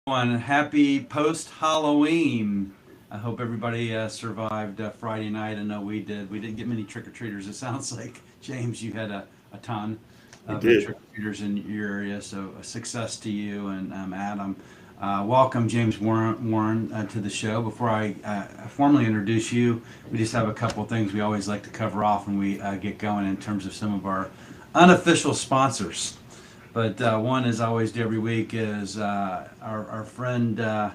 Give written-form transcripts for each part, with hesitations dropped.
everyone. Happy post Halloween. I hope everybody survived Friday night. I know we did. We didn't get many trick or treaters. It sounds like, James, you had a ton I of did. trick or treaters in your area. So, success to you and Adam. Welcome, James Warren, to the show. Before I formally introduce you, we just have a couple of things we always like to cover off when we get going in terms of some of our unofficial sponsors. But one, as I always do every week, is our friend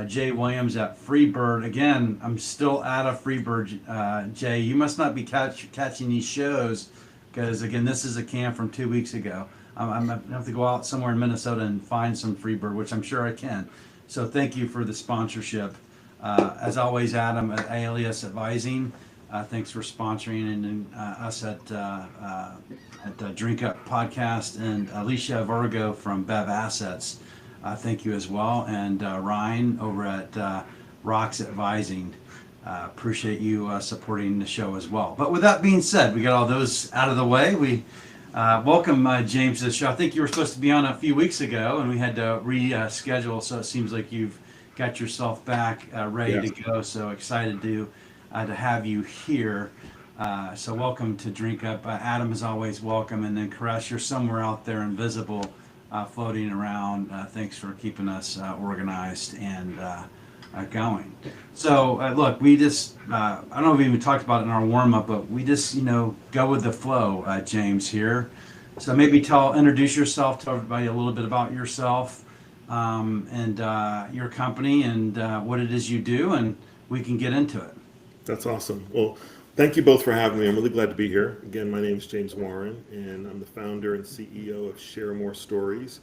Jay Williams at Freebird. Again, I'm still out of Freebird. Jay, you must not be catching these shows because, again, this is a can from 2 weeks ago. I'm going to have to go out somewhere in Minnesota and find some Freebird, which I'm sure I can. So thank you for the sponsorship. As always, Adam at Alias Advising. Thanks for sponsoring and us at Drink Up Podcast, and Alicia Virgo from Bev Assets. Thank you as well, and Ryan over at Rocks Advising. Appreciate you supporting the show as well. But with that being said, we got all those out of the way. We welcome James to the show. I think you were supposed to be on a few weeks ago, and we had to reschedule. So it seems like you've got yourself back ready Yes. to go. So excited to have you here. So welcome to Drink Up. Adam is always welcome, and then Koresh, you're somewhere out there invisible, floating around. Thanks for keeping us organized and going. So look, we just I don't know if we even talked about it in our warm up, but we just go with the flow. James here. So maybe introduce yourself, tell everybody a little bit about yourself and your company and what it is you do, and we can get into it. That's awesome. Well, thank you both for having me. I'm really glad to be here. Again, my name is James Warren, and I'm the founder and CEO of Share More Stories.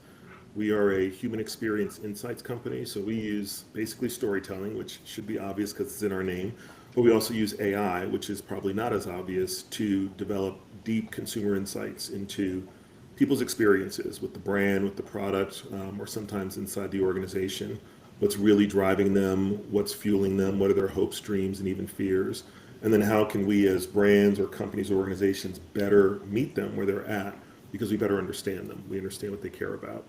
We are a human experience insights company, so we use basically storytelling, which should be obvious because it's in our name, but we also use AI, which is probably not as obvious, to develop deep consumer insights into people's experiences with the brand, with the product, or sometimes inside the organization. What's really driving them, what's fueling them, what are their hopes, dreams, and even fears. And then how can we as brands or companies or organizations better meet them where they're at because we better understand them. We understand what they care about.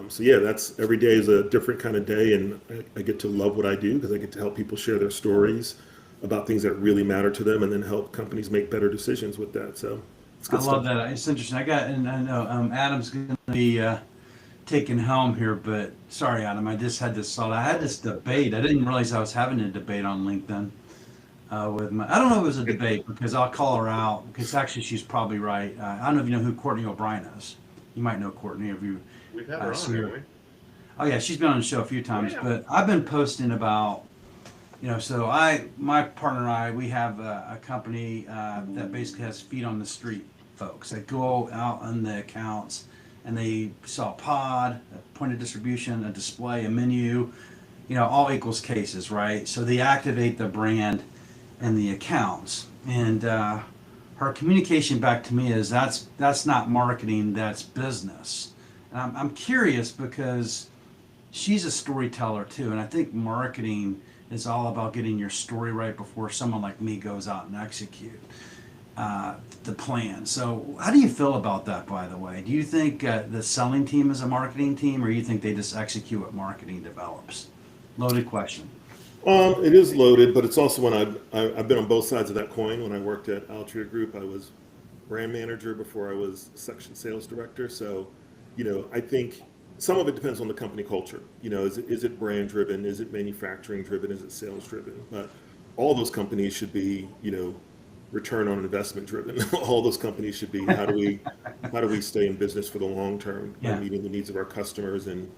So yeah, that's every day is a different kind of day, and I get to love what I do because I get to help people share their stories about things that really matter to them, and then help companies make better decisions with that. So it's I good love stuff. that. It's interesting. And I know Adam's going to be taking helm here, but sorry, Adam, I just had this thought. I had this debate. I didn't realize I was having a debate on LinkedIn with my. I don't know if it was a debate because I'll call her out because actually she's probably right. I don't know if you know who Courtney O'Brien is. You might know Courtney if you We've had her on, see haven't her. we? Oh yeah, she's been on the show a few times, Yeah. but I've been posting about so my partner and I, we have a company that basically has feet on the street folks that go out on the accounts and they sell a pod, a point of distribution, a display, a menu, all equals cases, right? So they activate the brand and the accounts. And her communication back to me is that's not marketing, that's business. And I'm curious because she's a storyteller too, and I think marketing is all about getting your story right before someone like me goes out and execute the plan. So, how do you feel about that? By the way, do you think the selling team is a marketing team, or you think they just execute what marketing develops? Loaded question. It is loaded, but it's also when I've been on both sides of that coin. When I worked at Altria Group, I was brand manager before I was section sales director. So, I think some of it depends on the company culture. Is it brand driven? Is it manufacturing driven? Is it sales driven? But all those companies should be, return on investment driven. All those companies should be how do we stay in business for the long term by Yeah. meeting the needs of our customers and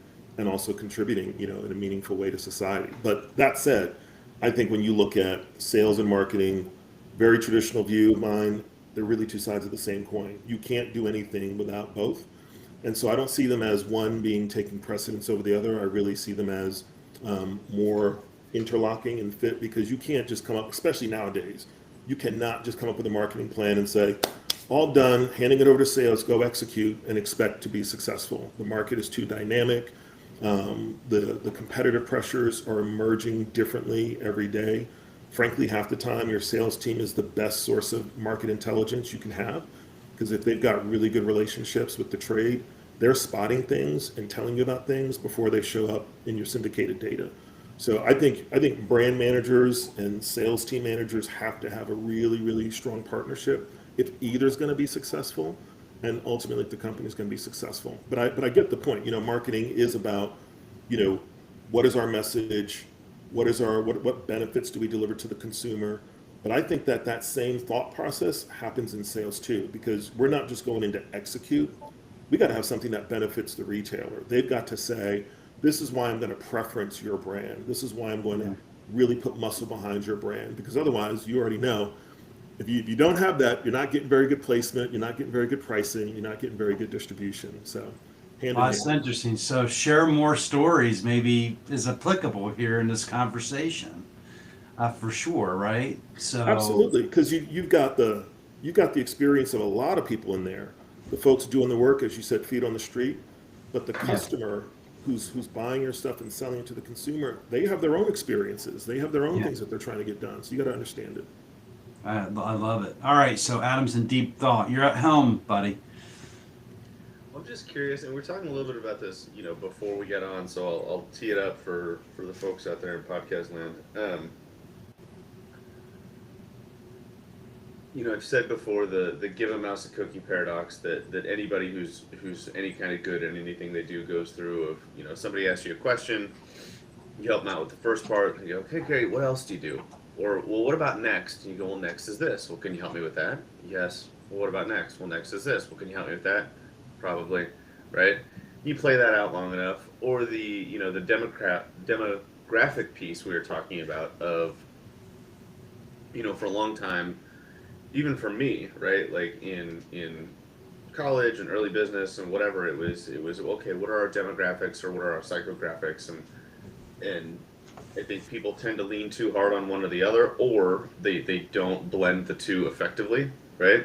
also contributing, in a meaningful way to society. But that said, I think when you look at sales and marketing, very traditional view of mine, they're really two sides of the same coin. You can't do anything without both. And so I don't see them as one being taking precedence over the other. I really see them as more interlocking and fit because you can't just come up, especially nowadays, you cannot just come up with a marketing plan and say, all done, handing it over to sales, go execute and expect to be successful. The market is too dynamic. The competitive pressures are emerging differently every day. Frankly, half the time, your sales team is the best source of market intelligence you can have because if they've got really good relationships with the trade, they're spotting things and telling you about things before they show up in your syndicated data. So I think brand managers and sales team managers have to have a really, really strong partnership if either is going to be successful, and ultimately if the company is going to be successful. But I get the point. Marketing is about, what is our message, what benefits do we deliver to the consumer. But I think that same thought process happens in sales too, because we're not just going in to execute. We got to have something that benefits the retailer. They've got to say, this is why I'm going to preference your brand. This is why I'm going to really put muscle behind your brand. Because otherwise, you already know, if you don't have that, you're not getting very good placement, you're not getting very good pricing, you're not getting very good distribution. So, hand in Well, that's hand. interesting. So share more stories maybe is applicable here in this conversation, for sure, right? So Absolutely, because you've got the experience of a lot of people in there. The folks doing the work, as you said, feet on the street, but the yeah, customer who's buying your stuff and selling it to the consumer, they have their own experiences. They have their own yeah, things that they're trying to get done. So you got to understand it. I love it. All right, so Adam's in deep thought. You're at helm, buddy. I'm just curious, and we're talking a little bit about this, before we get on, so I'll tee it up for the folks out there in podcast land. I've said before the give a mouse a cookie paradox that anybody who's any kind of good at anything they do goes through of, somebody asks you a question, you help them out with the first part, and you go, okay, great, what else do you do? Or, well, what about next? And you go, well, next is this. Well, can you help me with that? Yes. Well, what about next? Well, next is this. Well, can you help me with that? Probably, right? You play that out long enough, or the demographic piece we were talking about of, for a long time, even for me, right? Like in college and early business and whatever, it was okay. What are our demographics or what are our psychographics? And I think people tend to lean too hard on one or the other, or they don't blend the two effectively, right?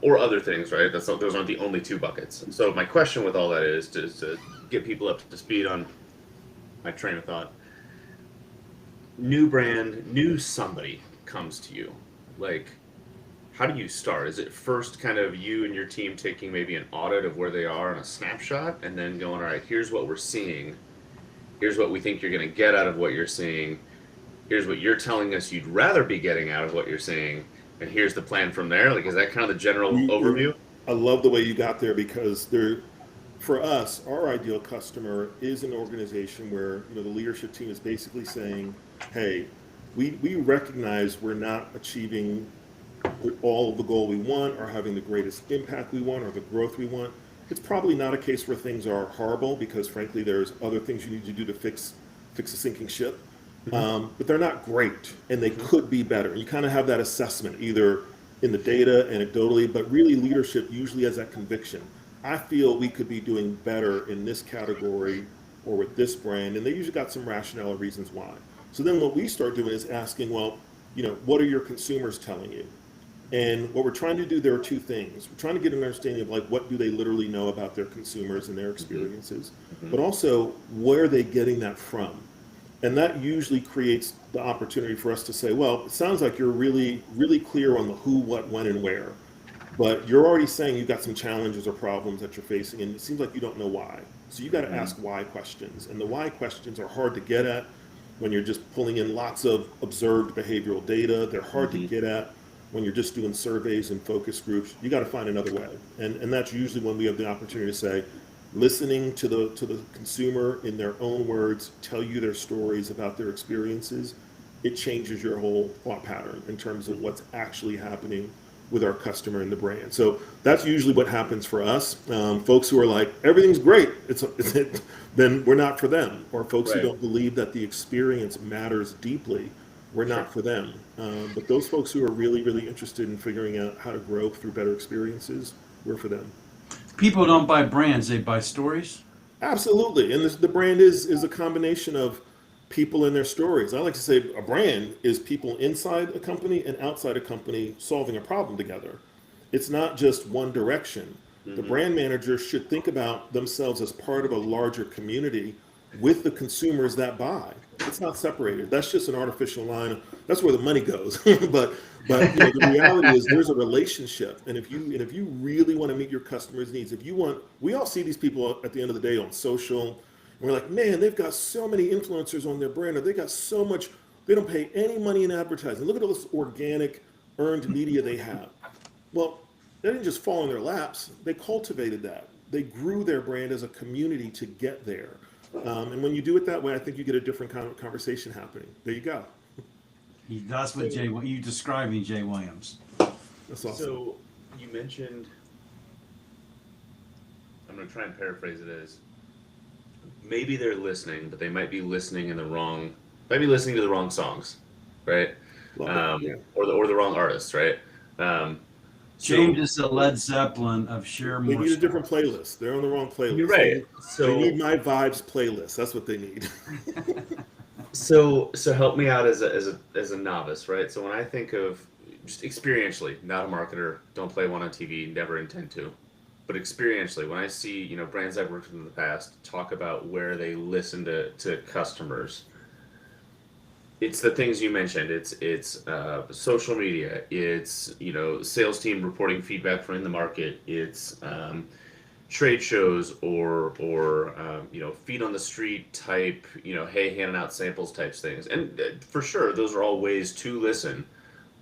Or other things, right? Those aren't the only two buckets. So my question with all that is to get people up to speed on my train of thought. New brand, new somebody comes to you, like, how do you start? Is it first kind of you and your team taking maybe an audit of where they are on a snapshot and then going, all right, here's what we're seeing. Here's what we think you're going to get out of what you're seeing. Here's what you're telling us you'd rather be getting out of what you're seeing. And here's the plan from there. Like, is that kind of the general overview? I love the way you got there, because for us, our ideal customer is an organization where the leadership team is basically saying, hey, we recognize we're not achieving all of the goal we want, or having the greatest impact we want, or the growth we want. It's probably not a case where things are horrible, because frankly there's other things you need to do to fix a sinking ship. But they're not great, and they could be better. You kind of have that assessment either in the data, anecdotally, but really leadership usually has that conviction. I feel we could be doing better in this category or with this brand, and they usually got some rationale or reasons why. So then what we start doing is asking, well, what are your consumers telling you? And what we're trying to do, there are two things. We're trying to get an understanding of, like, what do they literally know about their consumers and their experiences, but also where are they getting that from? And that usually creates the opportunity for us to say, well, it sounds like you're really, really clear on the who, what, when, and where, but you're already saying you've got some challenges or problems that you're facing, and it seems like you don't know why. So you got to ask why questions, and the why questions are hard to get at when you're just pulling in lots of observed behavioral data. They're hard to get at when you're just doing surveys and focus groups. You got to find another way, and that's usually when we have the opportunity to say, listening to the consumer in their own words, tell you their stories about their experiences. It changes your whole thought pattern in terms of what's actually happening with our customer and the brand. So that's usually what happens for us. Folks who are like, everything's great, then we're not for them. Or folks who Right. don't believe that the experience matters deeply, we're Sure. not for them. But those folks who are really, really interested in figuring out how to grow through better experiences, we're for them. People don't buy brands; they buy stories. Absolutely. And the brand is a combination of people and their stories. I like to say a brand is people inside a company and outside a company solving a problem together. It's not just one direction. The brand manager should think about themselves as part of a larger community with the consumers that buy. It's not separated. That's just an artificial line. That's where the money goes. But the reality is there's a relationship. And if you really want to meet your customers' needs, we all see these people at the end of the day on social, and we're like, man, they've got so many influencers on their brand, or they got so much, they don't pay any money in advertising. Look at all this organic earned media they have. Well, they didn't just fall in their laps. They cultivated that. They grew their brand as a community to get there. And when you do it that way, I think you get a different kind of conversation happening. There you go. That's what you describing Jay Williams. That's awesome. So you mentioned, I'm going to try and paraphrase it as, maybe they're listening, but they might be listening to the wrong songs, right? Yeah. Or the wrong artists, right? James is the Led Zeppelin of Share They More need a different Stories. playlist. They're on the wrong playlist. You're right. They need My Vibes playlist. That's what they need. So help me out as a novice, right? So when I think of just experientially, not a marketer, don't play one on TV, never intend to, but experientially, when I see brands I've worked with in the past talk about where they listen to customers, it's the things you mentioned. It's social media. It's sales team reporting feedback from in the market. It's trade shows or feet on the street type, hey, handing out samples types things. And for sure, those are all ways to listen.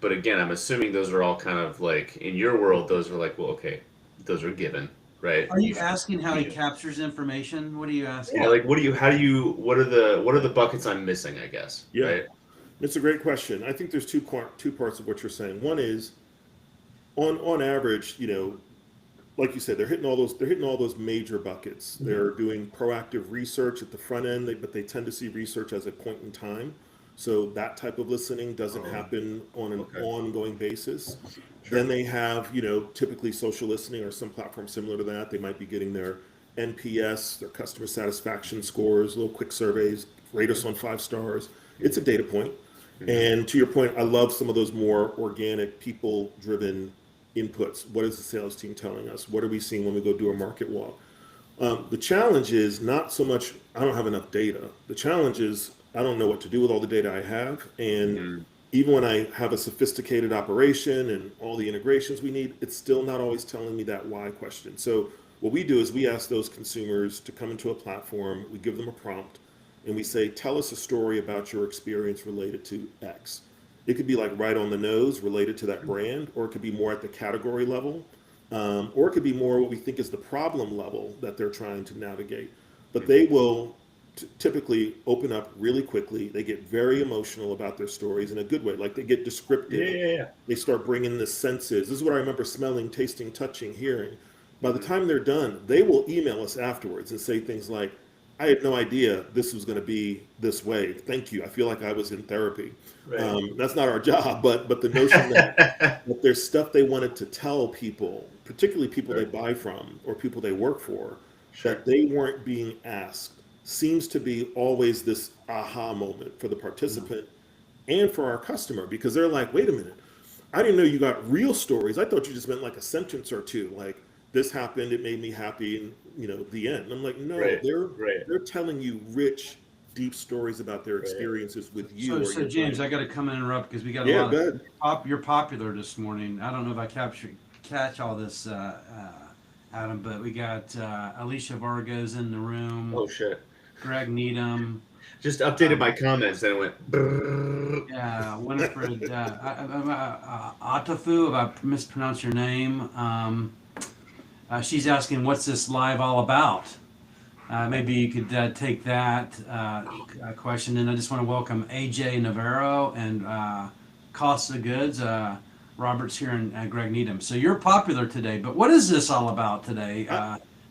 But again, I'm assuming those are all kind of like, in your world, those are like, well, okay, those are given, right? Are you asking how he captures information? What are you asking? Yeah, like what are the buckets I'm missing, I guess? Yeah. Right? It's a great question. I think there's two parts of what you're saying. One is, on average, like you said, they're hitting all those major buckets. Mm-hmm. They're doing proactive research at the front end, but they tend to see research as a point in time. So that type of listening doesn't happen on an ongoing basis. Sure. Then they have, typically social listening or some platform similar to that. They might be getting their NPS, their customer satisfaction scores, little quick surveys, rate us on 5 stars. It's a data point. And to your point, I love some of those more organic, people-driven inputs. What is the sales team telling us? What are we seeing when we go do a market walk? The challenge is not so much I don't have enough data. The challenge is I don't know what to do with all the data I have. And even when I have a sophisticated operation and all the integrations we need, it's still not always telling me that why question. So what we do is we ask those consumers to come into a platform, we give them a prompt, and we say, tell us a story about your experience related to X. It could be like right on the nose related to that brand, or it could be more at the category level, or it could be more what we think is the problem level that they're trying to navigate. But they will typically open up really quickly. They get very emotional about their stories in a good way. Like they get descriptive. Yeah. They start bringing the senses. This is what I remember smelling, tasting, touching, hearing. By the time they're done, they will email us afterwards and say things like, I had no idea this was going to be this way. Thank you. I feel like I was in therapy. Right. That's not our job, but the notion that there's stuff they wanted to tell people, particularly people they buy from or people they work for, that they weren't being asked, seems to be always this aha moment for the participant and for our customer, because they're like, wait a minute, I didn't know you got real stories. I thought you just meant like a sentence or two, like this happened, it made me happy, and the end. And I'm like, no, they're telling you rich, deep stories about their experiences with you. So James, I got to come and interrupt because we got Yeah, a lot good. of you're popular this morning. I don't know if I catch all this, Adam, but we got Alicia Vargas in the room. Oh shit. Greg Needham. Just updated my comments and it went brrrr. Yeah, Winifred Atafu, if I mispronounce your name. She's asking, what's this live all about? Maybe you could take that question. And I just want to welcome AJ Navarro and Costa Goods. Robert's here and Greg Needham. So you're popular today, but what is this all about today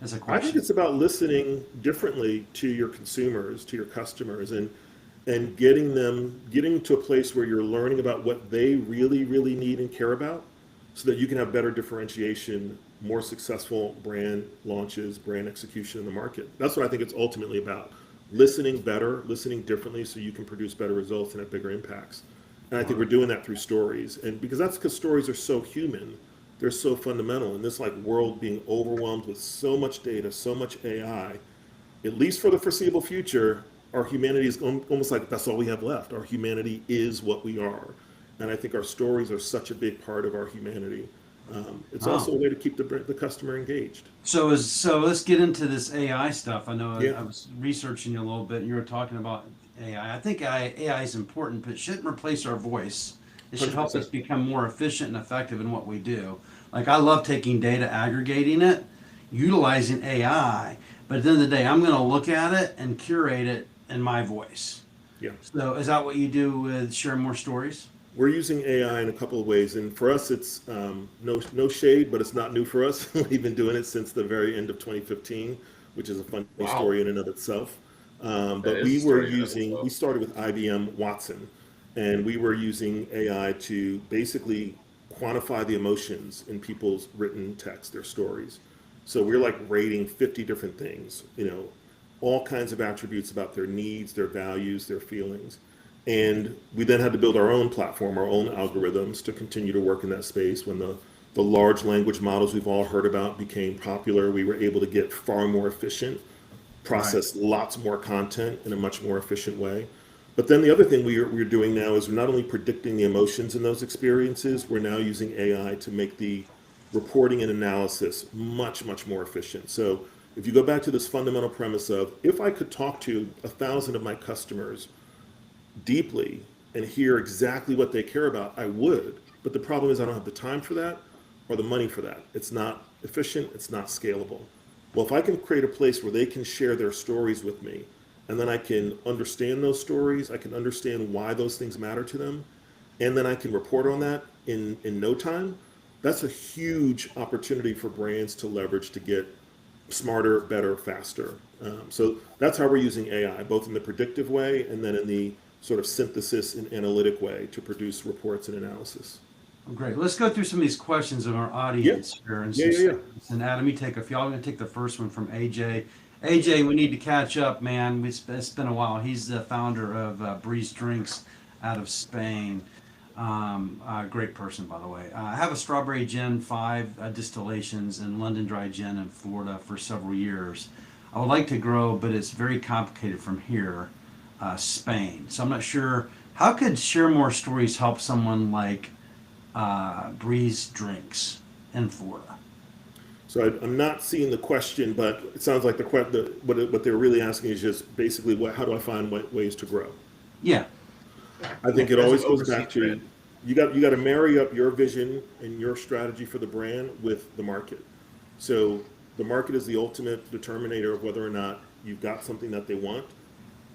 as a question? I think it's about listening differently to your consumers, to your customers, and getting to a place where you're learning about what they really, really need and care about so that you can have better differentiation, more successful brand launches, brand execution in the market. That's what I think it's ultimately about. Listening better, listening differently so you can produce better results and have bigger impacts. And I think we're doing that through stories. And because stories are so human, they're so fundamental in this world being overwhelmed with so much data, so much AI, at least for the foreseeable future, our humanity is almost like that's all we have left. Our humanity is what we are. And I think our stories are such a big part of our humanity. It's also Oh. a way to keep the customer engaged. So let's get into this AI stuff. I know Yeah, I was researching you a little bit, and you were talking about AI. I think AI is important, but it shouldn't replace our voice. It should help us 100%. become more efficient and effective in what we do. Like I love taking data, aggregating it, utilizing AI, but at the end of the day, I'm going to look at it and curate it in my voice. Yeah. So is that what you do with Share More Stories? We're using AI in a couple of ways, and for us, it's no shade, but it's not new for us. We've been doing it since the very end of 2015, which is a funny Wow, story in and of itself. that But is a story in and of we itself. started with IBM Watson, and we were using AI to basically quantify the emotions in people's written text, their stories. So we're like rating 50 different things, all kinds of attributes about their needs, their values, their feelings. And we then had to build our own platform, our own algorithms to continue to work in that space. When the large language models we've all heard about became popular, we were able to get far more efficient, Right. process lots more content in a much more efficient way. But then the other thing we're doing now is we're not only predicting the emotions in those experiences, we're now using AI to make the reporting and analysis much, much more efficient. So if you go back to this fundamental premise of if I could talk to 1,000 of my customers deeply and hear exactly what they care about, I would. But the problem is I don't have the time for that or the money for that. It's not efficient, it's not scalable. Well, if I can create a place where they can share their stories with me, and then I can understand those stories, I can understand why those things matter to them, and then I can report on that in no time, that's a huge opportunity for brands to leverage to get smarter, better, faster. So that's how we're using AI, both in the predictive way and then in the sort of synthesis and analytic way to produce reports and analysis. Great. Let's go through some of these questions of our Yeah, audience here and yeah, some yeah, yeah. statements. And Adam, you take a few. I'm going to take the first one from AJ. AJ, we need to catch up, man. It's been a while. He's the founder of Breeze Drinks out of Spain. Great person, by the way. I have a strawberry gin, 5 distillations, and London dry gin in Florida for several years. I would like to grow, but it's very complicated from here, Spain. So I'm not sure. How could Share More Stories help someone like Breeze Drinks in Florida? So I'm not seeing the question, but it sounds like what they're really asking is just basically how do I find ways to grow? Yeah, I think it As an always goes overseas back brand. to you got to marry up your vision and your strategy for the brand with the market. So the market is the ultimate determinator of whether or not you've got something that they want.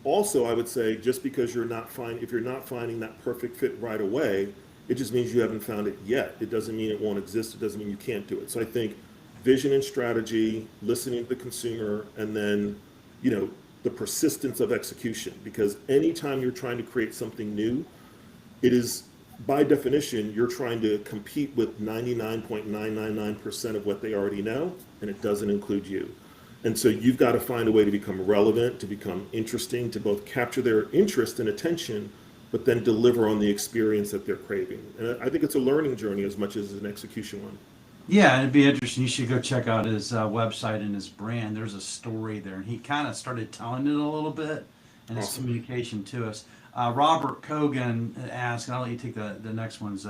Also, I would say just because if you're not finding that perfect fit right away, it just means you haven't found it yet. It doesn't mean it won't exist. It doesn't mean you can't do it. So I think vision and strategy, listening to the consumer, and then, the persistence of execution. Because anytime you're trying to create something new, it is by definition you're trying to compete with 99.999% of what they already know, and it doesn't include you. And so you've got to find a way to become relevant, to become interesting, to both capture their interest and attention, but then deliver on the experience that they're craving. And I think it's a learning journey as much as an execution one. yeah, it'd be interesting. You should go check out his website and his brand. There's a story there, and he kind of started telling it a little bit in his Awesome. communication to us. Robert Kogan asked, and I'll let you take the next one's,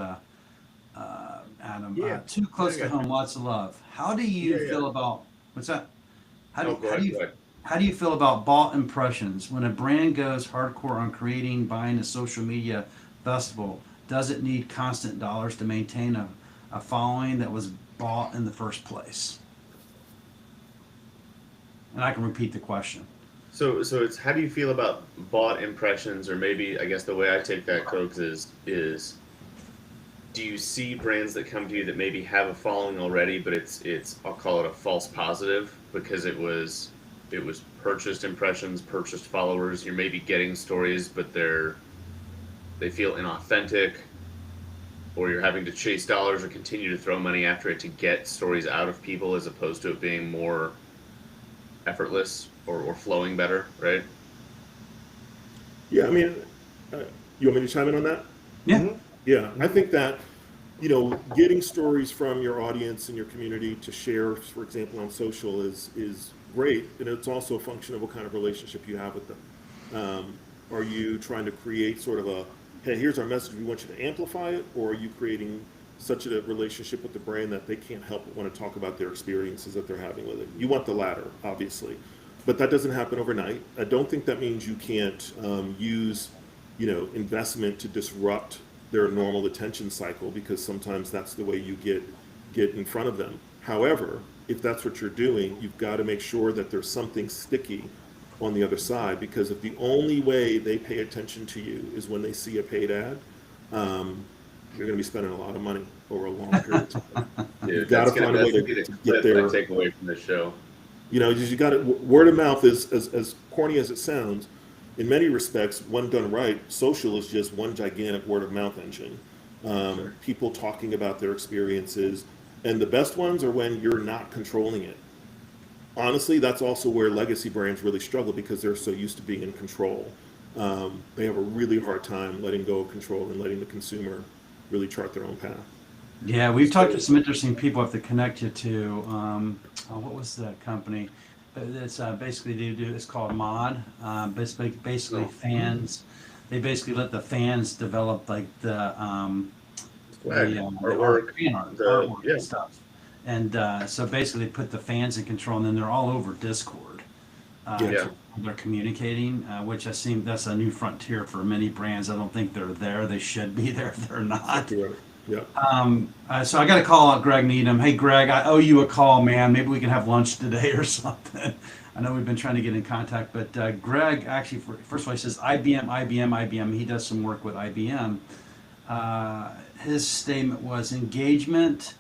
Adam. Yeah, Too close I to got home, lots of love. How do you Yeah, yeah. feel about what's that? Oh, go How do ahead, you go ahead. how do you feel about bought impressions when a brand goes hardcore on creating, buying a social media festival? Does it need constant dollars to maintain a following that was bought in the first place? And I can repeat the question. So it's how do you feel about bought impressions, or maybe I guess the way I take that, Cokes, is do you see brands that come to you that maybe have a following already, but it's I'll call it a false positive because it was purchased impressions, purchased followers. You're maybe getting stories, but they feel inauthentic, or you're having to chase dollars or continue to throw money after it to get stories out of people as opposed to it being more effortless or flowing better, right? Yeah, I mean, uh, you want me to chime in on that? Yeah. Yeah, I think that, getting stories from your audience and your community to share, for example, on social is great, and it's also a function of what kind of relationship you have with them. Are you trying to create sort of a, hey, here's our message, we want you to amplify it, or are you creating such a relationship with the brand that they can't help but want to talk about their experiences that they're having with it? You want the latter, obviously, but that doesn't happen overnight. I don't think that means you can't use, investment to disrupt their normal attention cycle, because sometimes that's the way you get in front of them. However, if that's what you're doing, you've got to make sure that there's something sticky on the other side, because if the only way they pay attention to you is when they see a paid ad, you're going to be spending a lot of money over a long period of time. You've got to find a way to get there. Take away from the show. You got to, word of mouth is as corny as it sounds. In many respects, when done right, social is just one gigantic word of mouth engine. Sure. People talking about their experiences, and the best ones are when you're not controlling it. Honestly, that's also where legacy brands really struggle, because they're so used to being in control. They have a really hard time letting go of control and letting the consumer really chart their own path. Yeah, we've talked to some interesting people. I have to connect you to, what was that company? It's basically it's called Mod. Basically fans. They basically let the fans develop like the Swag, the artwork, fan art, the- artwork yeah. and stuff. And so basically they put the fans in control, and then they're all over Discord. Yeah. They're communicating, which that's a new frontier for many brands. I don't think they're there. They should be there if they're not. Exactly right. Yeah. So I got to call out Greg Needham. Hey, Greg, I owe you a call, man. Maybe we can have lunch today or something. I know we've been trying to get in contact, but Greg actually, first of all, he says IBM. He does some work with IBM. His statement was engagement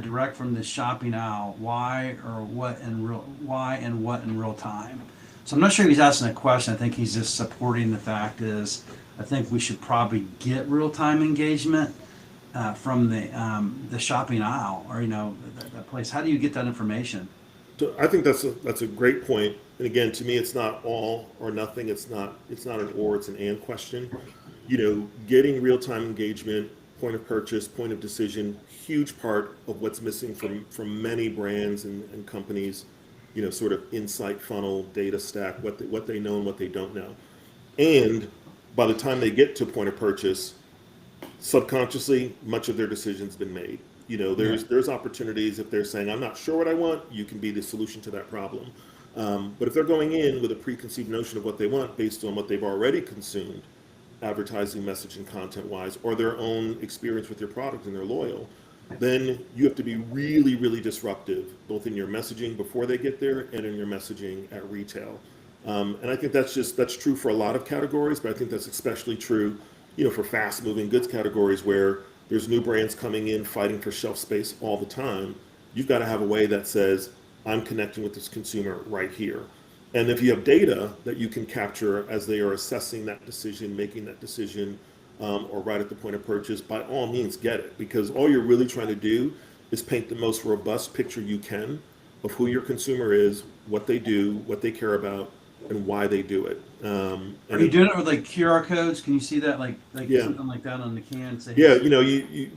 direct from the shopping aisle. Why and what in real time? So I'm not sure if he's asking a question. I think he's just supporting the fact is I think we should probably get real time engagement from the shopping aisle, or that place. How do you get that information? So I think that's a great point. And again, to me, it's not all or nothing. It's not an or, it's an and question. Getting real time engagement, point of purchase, point of decision, huge part of what's missing from many brands and companies. Sort of insight funnel, data stack, what they know and what they don't know. And by the time they get to point of purchase, subconsciously, much of their decision's been made. There's opportunities. If they're saying, I'm not sure what I want, you can be the solution to that problem. But if they're going in with a preconceived notion of what they want based on what they've already consumed, advertising, messaging, content-wise, or their own experience with your product and they're loyal, then you have to be really, really disruptive, both in your messaging before they get there and in your messaging at retail. And I think that's true for a lot of categories, but I think that's especially true, for fast-moving goods categories where there's new brands coming in fighting for shelf space all the time. You've got to have a way that says, I'm connecting with this consumer right here. And if you have data that you can capture as they are assessing that decision, making that decision, or right at the point of purchase, by all means get it, because all you're really trying to do is paint the most robust picture you can of who your consumer is, what they do, what they care about, and why they do it. Are you doing it with like QR codes? Can you see that like Yeah. something like that on the can? Say, Yeah,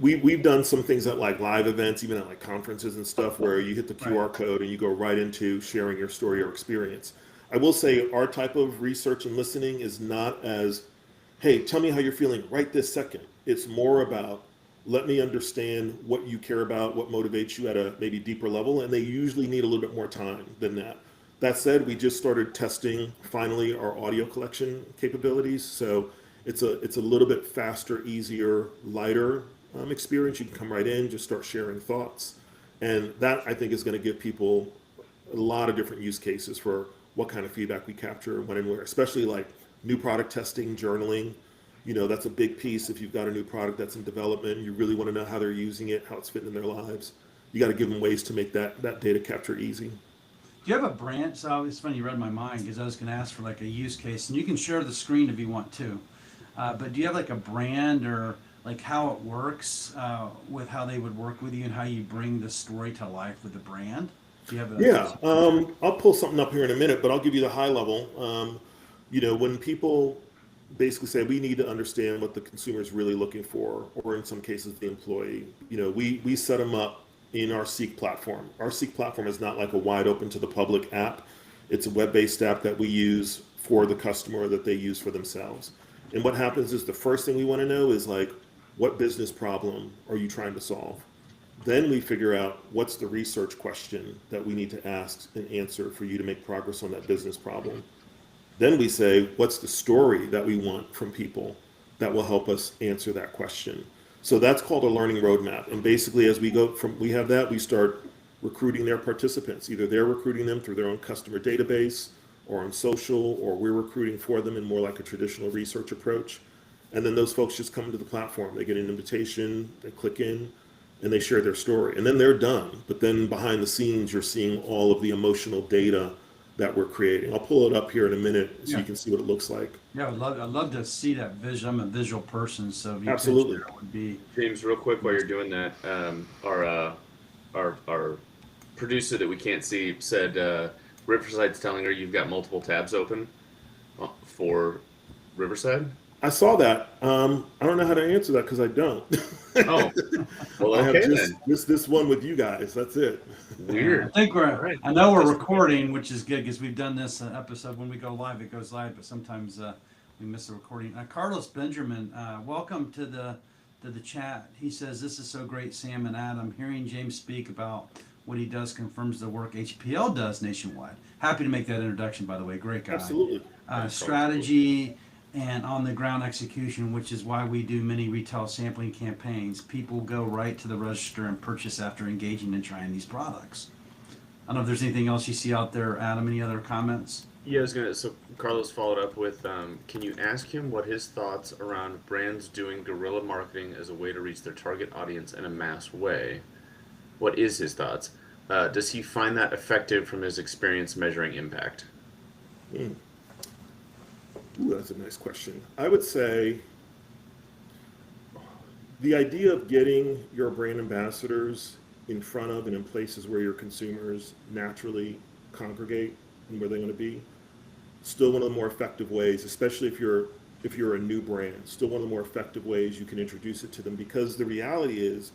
we've done some things at like live events, even at like conferences and stuff, where you hit the QR code and you go right into sharing your story or experience. I will say our type of research and listening is not as, hey, tell me how you're feeling right this second. It's more about, let me understand what you care about, what motivates you at a maybe deeper level, and they usually need a little bit more time than that. That said, we just started testing finally our audio collection capabilities, so it's a little bit faster, easier, lighter experience. You can come right in, just start sharing thoughts, and that I think is going to give people a lot of different use cases for what kind of feedback we capture when and where, especially like new product testing, journaling. That's a big piece. If you've got a new product that's in development, you really want to know how they're using it, how it's fitting in their lives. You got to give them ways to make that data capture easy. Do you have a brand? So it's funny you read my mind, because I was going to ask for like a use case, and you can share the screen if you want to. But do you have like a brand, or like how it works with how they would work with you and how you bring the story to life with the brand? Do you have a Yeah, I'll pull something up here in a minute, but I'll give you the high level. When people basically say we need to understand what the consumer is really looking for, or in some cases the employee, we set them up in our Seek platform. Our Seek platform is not like a wide open to the public app. It's a web-based app that we use for the customer that they use for themselves. And what happens is the first thing we want to know is like, what business problem are you trying to solve? Then we figure out what's the research question that we need to ask and answer for you to make progress on that business problem. Then we say, what's the story that we want from people that will help us answer that question? So that's called a learning roadmap. And basically, as we go from, we have that, we start recruiting their participants. Either they're recruiting them through their own customer database or on social, or we're recruiting for them in more like a traditional research approach. And then those folks just come to the platform. They get an invitation, they click in, and they share their story. And then they're done. But then behind the scenes, you're seeing all of the emotional data that we're creating. I'll pull it up here in a minute so you can see what it looks like. Yeah, I'd love to see that vision. I'm a visual person, so if you Absolutely. could share, it would be. James, real quick while you're doing that, our producer that we can't see said Riverside's telling her you've got multiple tabs open for Riverside. I saw that. I don't know how to answer that because I don't. Oh, well, I have okay just then. this one with you guys. That's it. Weird. I think Right. I know we're recording, which is good because we've done this episode. When we go live, it goes live, but sometimes we miss the recording. Carlos Benjamin, welcome to the chat. He says, "This is so great, Sam and Adam. Hearing James speak about what he does confirms the work HPL does nationwide." Happy to make that introduction, by the way. Great guy. Absolutely. Strategy and on-the-ground execution, which is why we do many retail sampling campaigns. People go right to the register and purchase after engaging and trying these products. I don't know if there's anything else you see out there, Adam. Any other comments? Yeah, I was gonna. So Carlos followed up with, can you ask him what his thoughts around brands doing guerrilla marketing as a way to reach their target audience in a mass way? What is his thoughts? Does he find that effective from his experience measuring impact? Ooh, that's a nice question. I would say the idea of getting your brand ambassadors in front of and in places where your consumers naturally congregate and where they want to be, still one of the more effective ways, especially if you're a new brand, still one of the more effective ways you can introduce it to them. Because the reality is,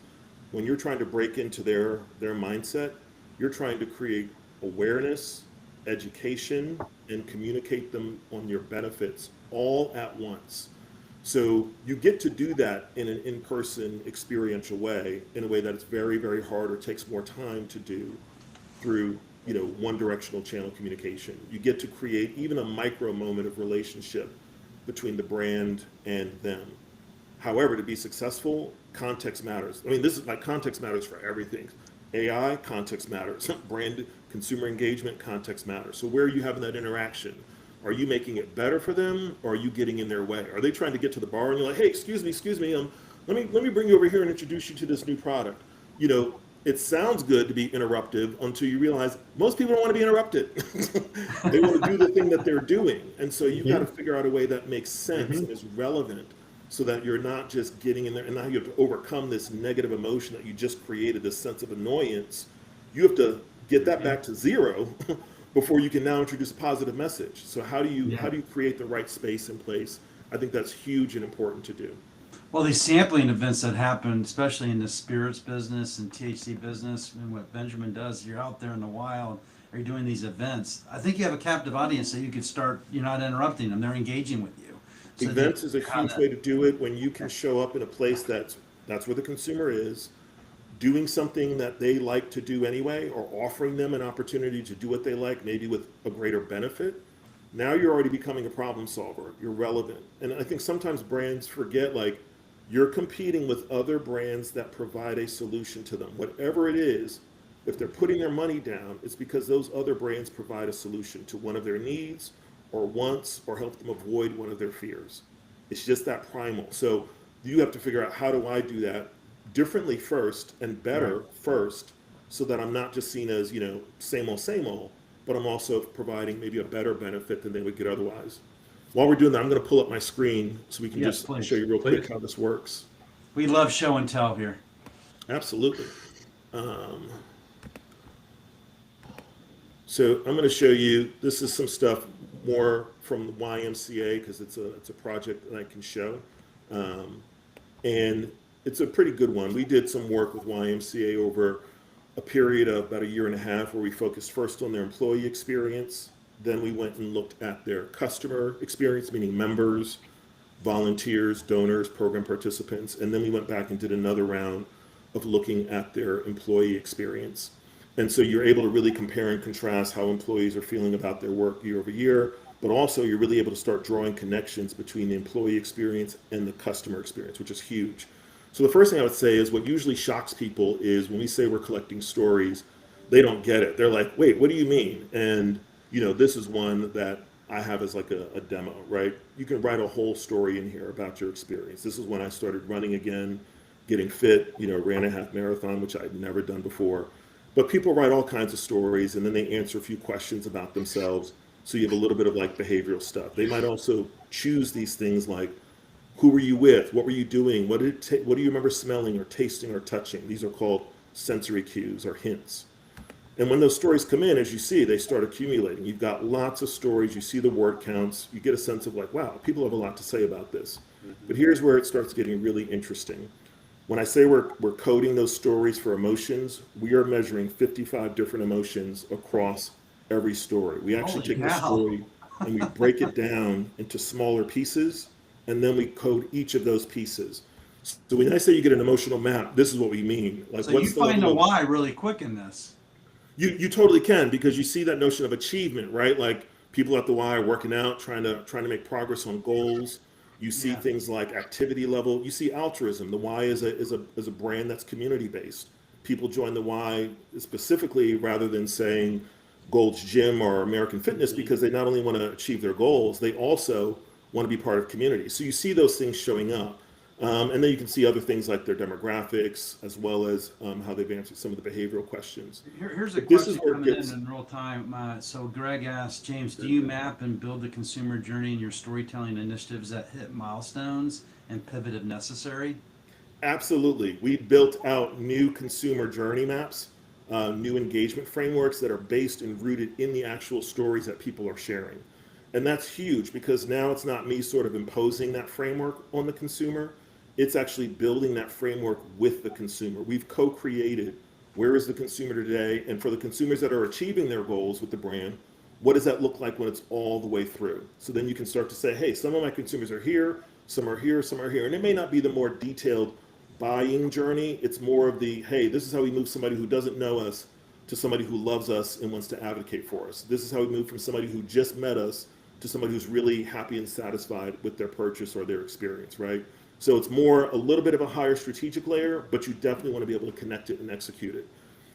when you're trying to break into their mindset, you're trying to create awareness, education, and communicate them on your benefits all at once. So you get to do that in an in-person experiential way, in a way that it's very, very hard or takes more time to do through, one directional channel communication. You get to create even a micro moment of relationship between the brand and them. However, to be successful, context matters. I mean, this is like context matters for everything. AI, context matters. Brand, consumer engagement, context matters. So where are you having that interaction? Are you making it better for them, or are you getting in their way? Are they trying to get to the bar and you're like, hey, excuse me, let me bring you over here and introduce you to this new product. It sounds good to be interruptive until you realize most people don't want to be interrupted. They want to do the thing that they're doing. And so you've got to figure out a way that makes sense and is relevant, so that you're not just getting in there and now you have to overcome this negative emotion that you just created, this sense of annoyance. You have to get that back to zero before you can now introduce a positive message. So how do you create the right space in place? I think that's huge and important to do. Well, these sampling events that happen, especially in the spirits business and THC business, and what Benjamin does, you're out there in the wild, or you're doing these events. I think you have a captive audience that you could start, you're not interrupting them, they're engaging with you. So Events is a huge way to do it, when you can show up in a place that's where the consumer is, doing something that they like to do anyway, or offering them an opportunity to do what they like, maybe with a greater benefit. Now you're already becoming a problem solver. You're relevant. And I think sometimes brands forget, like, you're competing with other brands that provide a solution to them. Whatever it is, if they're putting their money down, it's because those other brands provide a solution to one of their needs or wants, or help them avoid one of their fears. It's just that primal. So you have to figure out, how do I do that differently first and better first, so that I'm not just seen as, same old, but I'm also providing maybe a better benefit than they would get otherwise. While we're doing that, I'm going to pull up my screen so we can show you real quick how this works. we love show and tell here. Absolutely. So I'm going to show you, this is some stuff more from the YMCA, because it's a project that I can show. And it's a pretty good one. We did some work with YMCA over a period of about 1.5 years, where we focused first on their employee experience, Then we went and looked at their customer experience, meaning members, volunteers, donors, program participants, and then we went back and did another round of looking at their employee experience. And so you're able to really compare and contrast how employees are feeling about their work year over year, but also you're really able to start drawing connections between the employee experience and the customer experience, which is huge. So the first thing I would say is what usually shocks people is when we say we're collecting stories, they don't get it. They're like, wait, what do you mean? And this is one that I have as like a demo, right? You can write a whole story in here about your experience. This is when I started running again, getting fit, ran a half marathon, which I'd never done before. But people write all kinds of stories and then they answer a few questions about themselves. So you have a little bit of like behavioral stuff. They might also choose these things like, who were you with? What were you doing? What do you remember smelling or tasting or touching? These are called sensory cues or hints. And when those stories come in, as you see, they start accumulating. You've got lots of stories. You see the word counts. You get a sense of like, wow, people have a lot to say about this. But here's where it starts getting really interesting. When I say we're coding those stories for emotions, we are measuring 55 different emotions across every story. We actually Holy take the cow. story and we break it down into smaller pieces, and then we code each of those pieces. So when I say you get an emotional map, this is what we mean. Like, So you what's the find the level of why really quick in this. you totally can, because you see that notion of achievement, right? Like people at the Y are working out, trying to make progress on goals. You see Yeah. things like activity level. You see altruism. The Y is a brand that's community based. People join the Y specifically rather than saying Gold's Gym or American Fitness, because they not only want to achieve their goals, they also want to be part of community. So you see those things showing up. And then you can see other things like their demographics, as well as how they've answered some of the behavioral questions. Here's a But this is question where it coming gets, in real time. So Greg asked, James, do you map and build the consumer journey in your storytelling initiatives that hit milestones and pivot if necessary? absolutely. We built out new consumer journey maps, new engagement frameworks that are based and rooted in the actual stories that people are sharing. And that's huge, because now it's not me sort of imposing that framework on the consumer. It's actually building that framework with the consumer. We've co-created where is the consumer today, and for the consumers that are achieving their goals with the brand, what does that look like when it's all the way through? So then you can start to say, hey, some of my consumers are here, some are here, some are here. And it may not be the more detailed buying journey. It's more of the, hey, this is how we move somebody who doesn't know us to somebody who loves us and wants to advocate for us. This is how we move from somebody who just met us to somebody who's really happy and satisfied with their purchase or their experience, right? So it's more a little bit of a higher strategic layer, but you definitely want to be able to connect it and execute it.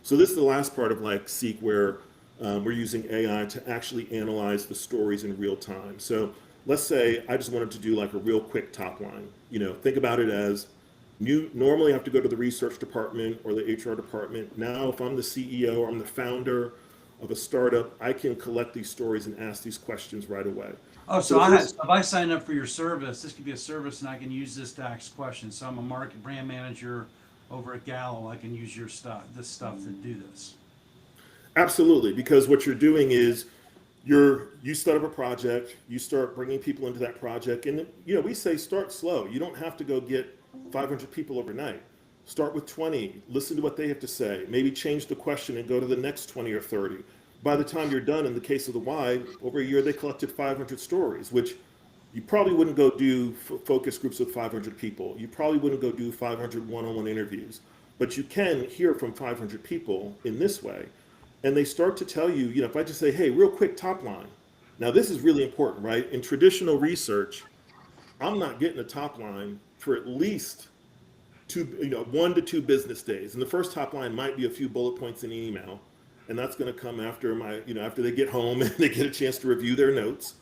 So this is the last part of like Seek, where we're using AI to actually analyze the stories in real time. So let's say I just wanted to do like a real quick top line. Think about it as you normally have to go to the research department or the HR department. Now, if I'm the CEO or I'm the founder of a startup, I can collect these stories and ask these questions right away. Oh, So so the first, if I sign up for your service, this could be a service and I can use this to ask questions. So I'm a market brand manager over at Gallo. I can use this stuff to do this. absolutely, because what you're doing is you start up a project, you start bringing people into that project, and we say start slow. You don't have to go get 500 people overnight. Start with 20, listen to what they have to say, maybe change the question and go to the next 20 or 30. By the time you're done, in the case of the Y, over a year they collected 500 stories, which you probably wouldn't go do focus groups with 500 people. You probably wouldn't go do 500 one-on-one interviews, but you can hear from 500 people in this way. And they start to tell you, if I just say, hey, real quick top line. Now this is really important, right? In traditional research, I'm not getting a top line for at least 1 to 2 business days. And the first top line might be a few bullet points in an email. And that's going to come after after they get home and they get a chance to review their notes.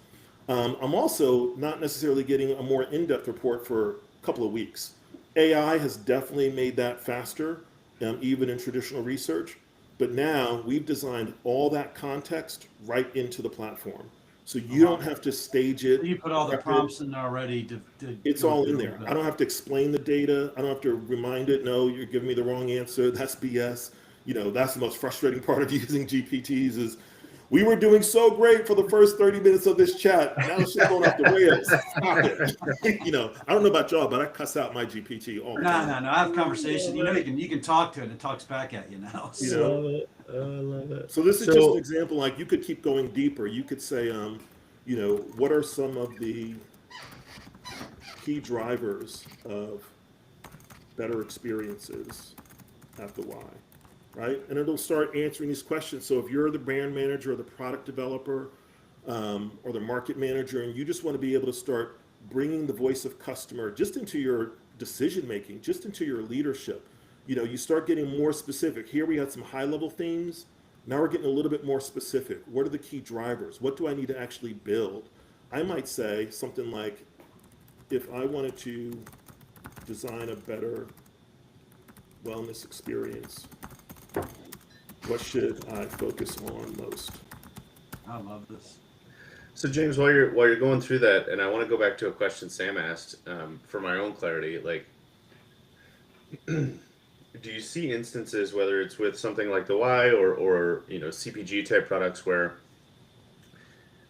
I'm also not necessarily getting a more in-depth report for a couple of weeks. AI has definitely made that faster, even in traditional research. But now we've designed all that context right into the platform. So you don't have to stage it. So you put all the prep it. prompts in there already to It's go all through in a there. little I bit. don't have to explain the data. I don't have to remind it, no, you're giving me the wrong answer. That's BS. That's the most frustrating part of using GPTs is we were doing so great for the first 30 minutes of this chat. Now shit's going off the rails. Stop it. You know, I don't know about y'all, but I cuss out my GPT all the No, time. no, no. I have conversations. You know, you can talk to it and it talks back at you now. You So. know? Love it. I love it. So this is just an example. Like you could keep going deeper. You could say, you know, what are some of the key drivers of better experiences at the Y, right? And it'll start answering these questions. So if you're the brand manager or the product developer or the market manager, and you just want to be able to start bringing the voice of customer just into your decision making, just into your leadership, you know, you start getting more specific. Here we had some high level themes. Now we're getting a little bit more specific. What are the key drivers? What do I need to actually build? I might say something like, if I wanted to design a better wellness experience, what should I focus on most? I love this. So James, while you're going through that, and I want to go back to a question Sam asked for my own clarity. Like, do you see instances, whether it's with something like the Y or you know CPG type products, where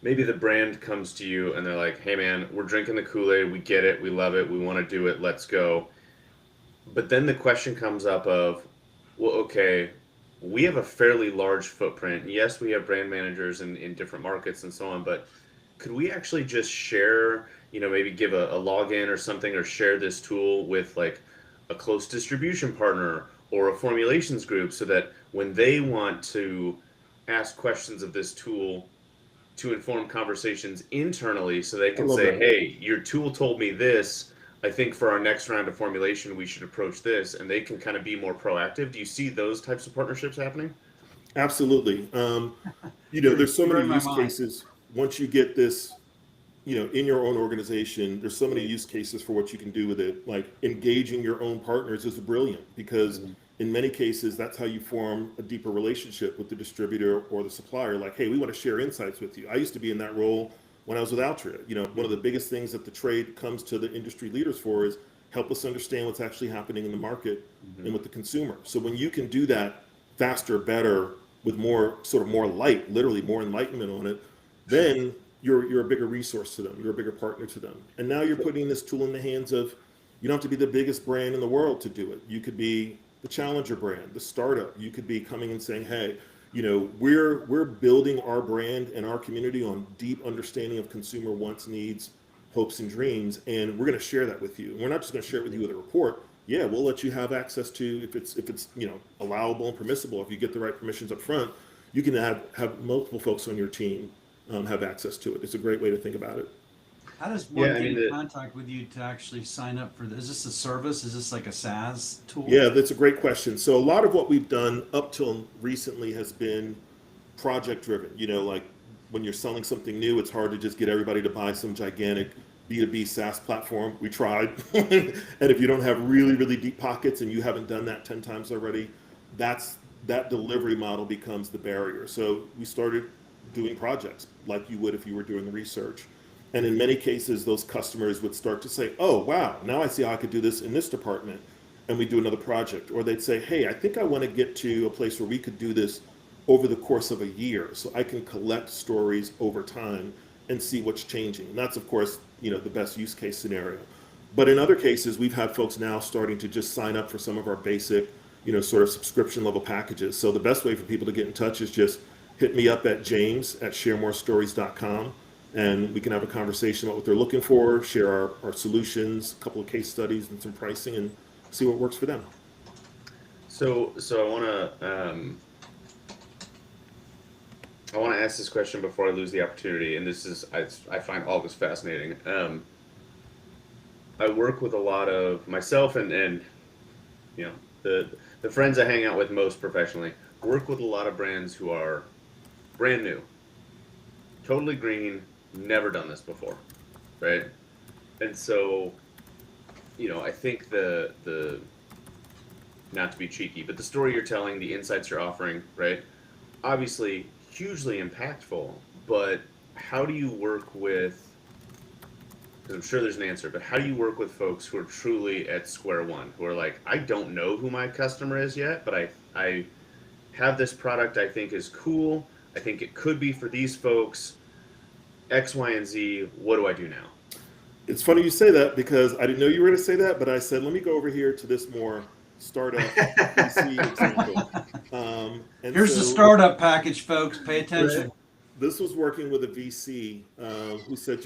maybe the brand comes to you and they're like, "Hey man, we're drinking the Kool-Aid. We get it. We love it. We want to do it. Let's go." But then the question comes up of, well, okay, we have a fairly large footprint. Yes, we have brand managers in different markets and so on, but could we actually just share, you know, maybe give a login or something, or share this tool with like a close distribution partner or a formulations group, so that when they want to ask questions of this tool to inform conversations internally, so they can say, hey, your tool told me this, I think for our next round of formulation, we should approach this, and they can kind of be more proactive. Do you see those types of partnerships happening? Absolutely. You know, there's so You're many in my use mind. cases. Once you get this, you know, in your own organization, there's so many use cases for what you can do with it. Like engaging your own partners is brilliant, because in many cases, that's how you form a deeper relationship with the distributor or the supplier. Like, hey, we want to share insights with you. I used to be in that role when I was with Altria. You know, one of the biggest things that the trade comes to the industry leaders for is help us understand what's actually happening in the market and with the consumer. So when you can do that faster, better, with more sort of more light, literally more enlightenment on it, then you're a bigger resource to them. You're a bigger partner to them. And now you're putting this tool in the hands of, you don't have to be the biggest brand in the world to do it. You could be the challenger brand, the startup. You could be coming and saying, hey, you know, we're building our brand and our community on deep understanding of consumer wants, needs, hopes, and dreams, and we're going to share that with you. And we're not just going to share it with you with a report. Yeah, we'll let you have access to, if it's you know, allowable and permissible, if you get the right permissions up front, you can have multiple folks on your team have access to it. It's a great way to think about it. How does one get in contact with you to actually sign up for this? Is this a service? Is this like a SaaS tool? Yeah, that's a great question. So a lot of what we've done up till recently has been project driven. You know, like when you're selling something new, it's hard to just get everybody to buy some gigantic B2B SaaS platform. We tried. And if you don't have really, really deep pockets and you haven't done that 10 times already, that delivery model becomes the barrier. So we started doing projects like you would if you were doing the research. And in many cases, those customers would start to say, oh, wow, now I see how I could do this in this department. And we do another project. Or they'd say, hey, I think I want to get to a place where we could do this over the course of a year, so I can collect stories over time and see what's changing. And that's, of course, you know, the best use case scenario. But in other cases, we've had folks now starting to just sign up for some of our basic, you know, sort of subscription level packages. So the best way for people to get in touch is just hit me up at james@sharemorestories.com, and we can have a conversation about what they're looking for, share our solutions, a couple of case studies and some pricing, and see what works for them. So I want to ask this question before I lose the opportunity, and this is, I find all this fascinating. I work with a lot of myself and you know, the friends I hang out with most professionally, work with a lot of brands who are brand new, totally green, never done this before, right? And so, you know, I think the not to be cheeky, but the story you're telling, the insights you're offering, right? Obviously hugely impactful, but how do you work with, because I'm sure there's an answer, but how do you work with folks who are truly at square one, who are like, I don't know who my customer is yet, but I have this product I think is cool. I think it could be for these folks X, Y, and Z. What do I do now? It's funny you say that because I didn't know you were going to say that, but I said, let me go over here to this more startup VC example. And Here's the so startup package, folks. Pay Right. attention. This was working with a VC who said,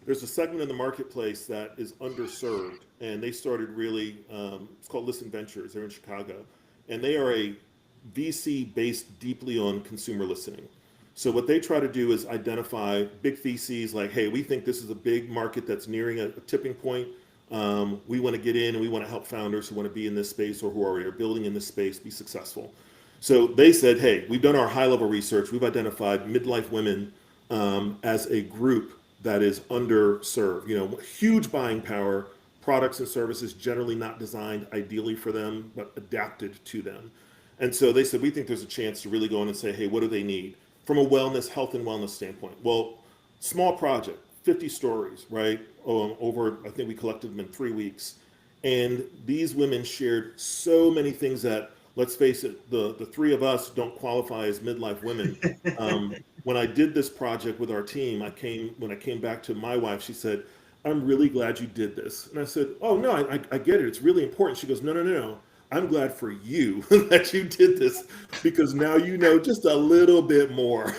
there's a segment in the marketplace that is underserved, and they started really. It's called Listen Ventures. They're in Chicago, and they are a VC based deeply on consumer listening. So what they try to do is identify big theses like, hey, we think this is a big market that's nearing a tipping point. We want to get in and we want to help founders who want to be in this space or who already are building in this space be successful. So they said, hey, we've done our high level research. We've identified midlife women as a group that is underserved. Huge buying power, products and services generally not designed ideally for them, but adapted to them. And so they said, we think there's a chance to really go in and say, hey, what do they need from a wellness, health and wellness standpoint? Well, small project, 50 stories, right? Over, I think we collected them in 3 weeks. And these women shared so many things that, let's face it, the three of us don't qualify as midlife women. When I did this project with our team, when I came back to my wife, she said, I'm really glad you did this. And I said, oh, no, I get it. It's really important. She goes, no, no, no, no. I'm glad for you that you did this because now you know just a little bit more.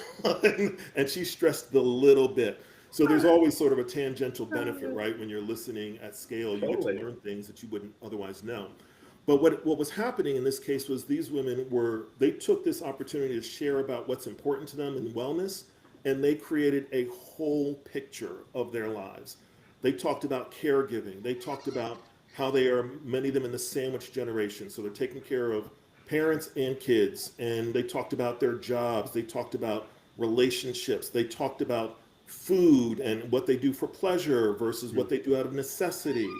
And she stressed the little bit. So there's always sort of a tangential benefit, right? When you're listening at scale, you get to Totally. learn things that you wouldn't otherwise know. But what was happening in this case was these women they took this opportunity to share about what's important to them in wellness, and they created a whole picture of their lives. They talked about caregiving. They talked about how many of them in the sandwich generation. So they're taking care of parents and kids. And they talked about their jobs. They talked about relationships. They talked about food and what they do for pleasure versus what they do out of necessity.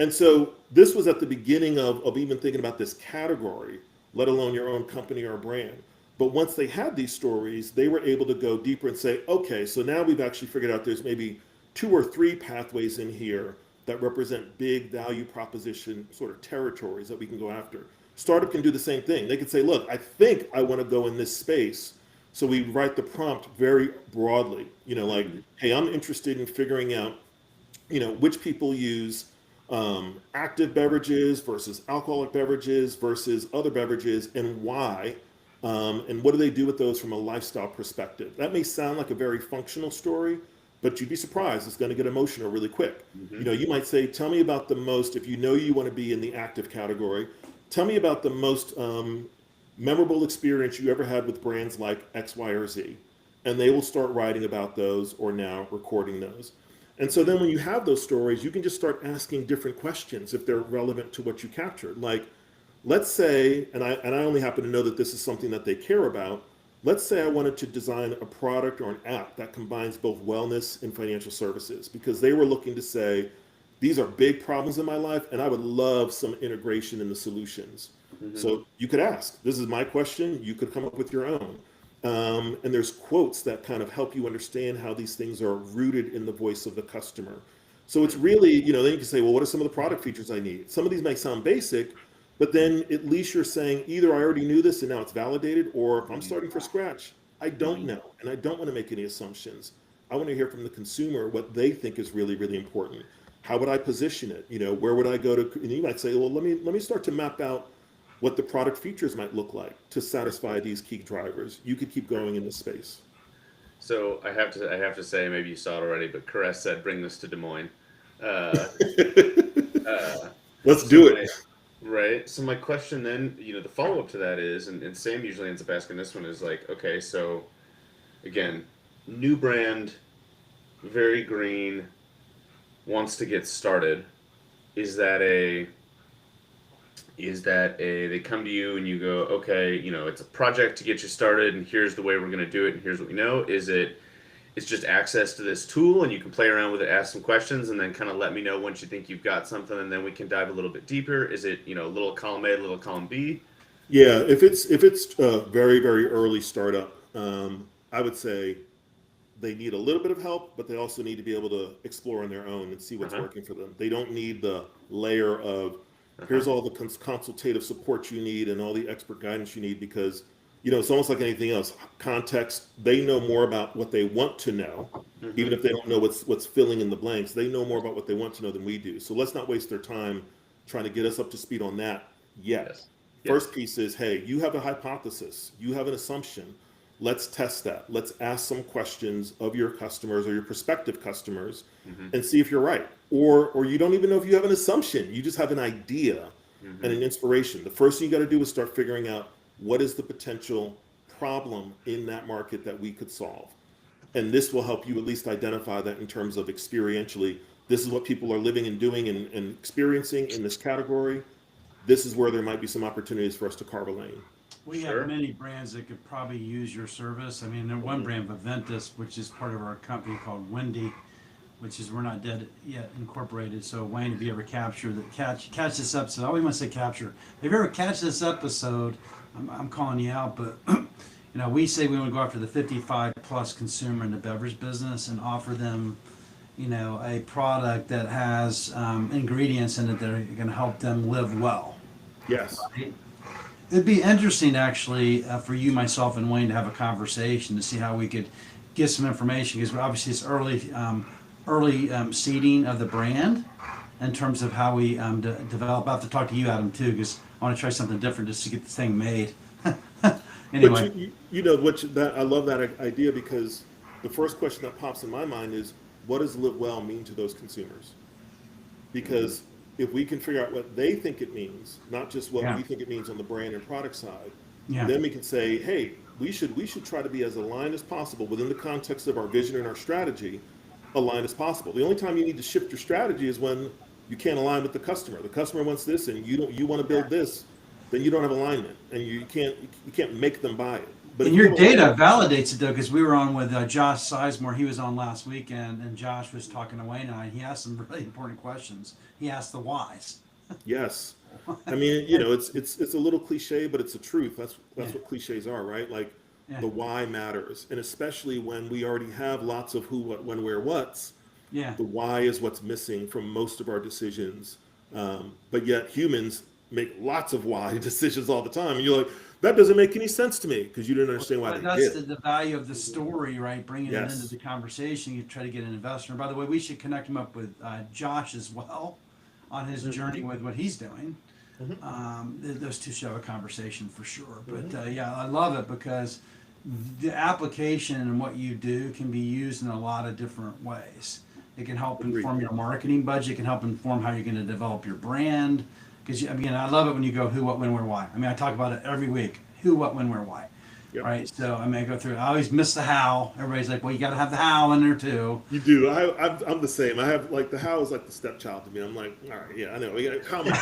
And so this was at the beginning of even thinking about this category, let alone your own company or brand. But once they had these stories, they were able to go deeper and say, okay, so now we've actually figured out there's maybe 2 or 3 pathways in here that represent big value proposition sort of territories that we can go after. Startup can do the same thing. They could say, look, I think I want to go in this space. So we write the prompt very broadly, like, hey, I'm interested in figuring out, which people use active beverages versus alcoholic beverages versus other beverages and why. And what do they do with those from a lifestyle perspective? That may sound like a very functional story, but you'd be surprised. It's going to get emotional really quick. Mm-hmm. You might say, tell me about the most, if you know you want to be in the active category, tell me about the most memorable experience you ever had with brands like X, Y, or Z. And they will start writing about those or now recording those. And so then when you have those stories, you can just start asking different questions if they're relevant to what you captured. Like, let's say, and I only happen to know that this is something that they care about. Let's say I wanted to design a product or an app that combines both wellness and financial services because they were looking to say, these are big problems in my life and I would love some integration in the solutions. Mm-hmm. So you could ask, this is my question, you could come up with your own. And there's quotes that kind of help you understand how these things are rooted in the voice of the customer. So it's really, then you can say, well, what are some of the product features I need? Some of these may sound basic, but then at least you're saying either I already knew this and now it's validated, or if I'm starting from scratch, I don't know. And I don't want to make any assumptions. I want to hear from the consumer what they think is really, really important. How would I position it? Where would I go to? And you might say, well, let me start to map out what the product features might look like to satisfy these key drivers. You could keep going in this space. So I have to say, maybe you saw it already, but Caress said, "Bring this to Des Moines." Uh, Let's so do it. right. So my question then, the follow up to that is, and Sam usually ends up asking this one is like, okay, so again, new brand, very green, wants to get started. Is that a they come to you and you go, okay, it's a project to get you started and here's the way we're going to do it and here's what we know? It's just access to this tool and you can play around with it, ask some questions, and then kind of let me know once you think you've got something, and then we can dive a little bit deeper? Is it, little column A, little column B? Yeah, if it's a very, very early startup, I would say they need a little bit of help, but they also need to be able to explore on their own and see what's Uh-huh. working for them. They don't need the layer of Uh-huh. here's all the consultative support you need and all the expert guidance you need because it's almost like anything else. Context, they know more about what they want to know, even if they don't know what's filling in the blanks. They know more about what they want to know than we do. So let's not waste their time trying to get us up to speed on that yet. Yes. First piece is, hey, you have a hypothesis, you have an assumption. Let's test that. Let's ask some questions of your customers or your prospective customers and see if you're right. Or you don't even know if you have an assumption. You just have an idea and an inspiration. The first thing you got to do is start figuring out what is the potential problem in that market that we could solve. And this will help you at least identify that in terms of experientially. This is what people are living and doing and experiencing in this category. This is where there might be some opportunities for us to carve a lane. We Sure. have many brands that could probably use your service. I mean, there's one brand, Viventus, which is part of our company called Wendy, which is we're not dead yet incorporated. So Wayne, if you ever catch this episode, I always want to say capture. If you ever catch this episode, I'm calling you out, but we say we want to go after the 55 plus consumer in the beverage business and offer them, a product that has ingredients in it that are going to help them live well. Yes. Right? It'd be interesting actually for you, myself, and Wayne to have a conversation to see how we could get some information because obviously it's early seeding of the brand in terms of how we develop. I have to talk to you, Adam, too, because I want to try something different just to get this thing made. Anyway, But I love that idea because the first question that pops in my mind is, what does live well mean to those consumers? Because if we can figure out what they think it means, not just what we think it means on the brand and product side, then we can say, hey, we should try to be as aligned as possible within the context of our vision and our strategy, aligned as possible. The only time you need to shift your strategy is when you can't align with the customer. The customer wants this and you want to build this, then you don't have alignment and you can't make them buy it. But and your data validates it though, because we were on with Josh Sizemore. He was on last weekend, and Josh was talking to Wayne and I. He asked some really important questions. He asked the whys. Yes. I mean, it's a little cliche, but it's the truth. That's what cliches are, right? Like the why matters. And especially when we already have lots of who, what, when, where, what's, the why is what's missing from most of our decisions. But yet humans make lots of why decisions all the time. And you're like, that doesn't make any sense to me because you didn't understand why they that's did. the value of the story, right? Bringing it into the conversation. You try to get an investor. And by the way, we should connect him up with Josh as well on his journey with what he's doing. Those two should have a conversation for sure. But I love it because the application and what you do can be used in a lot of different ways. It can help inform your marketing budget. It can help inform how you're going to develop your brand. Because I love it when you go who, what, when, where, why. I mean, I talk about it every week. Who, what, when, where, why. Yep. Right. So I go through. I always miss the how. Everybody's like, well, you got to have the how in there too. You do. I'm the same. I have like the how is like the stepchild to me. I'm like, all right, yeah, I know. How much?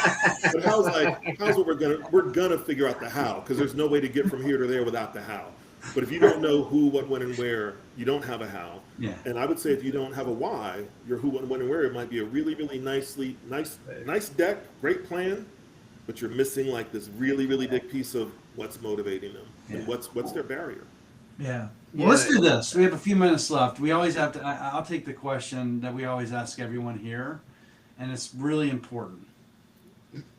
But how's what we're gonna figure out the how because there's no way to get from here to there without the how. But if you don't know who, what, when, and where, you don't have a how. Yeah. And I would say if you don't have a why, your who, what, when, and where, it might be a really, really nice deck, great plan, but you're missing like this really, really big piece of what's motivating them and what's their barrier. Yeah. Well, let's do this. We have a few minutes left. We always have to. I'll take the question that we always ask everyone here, and it's really important.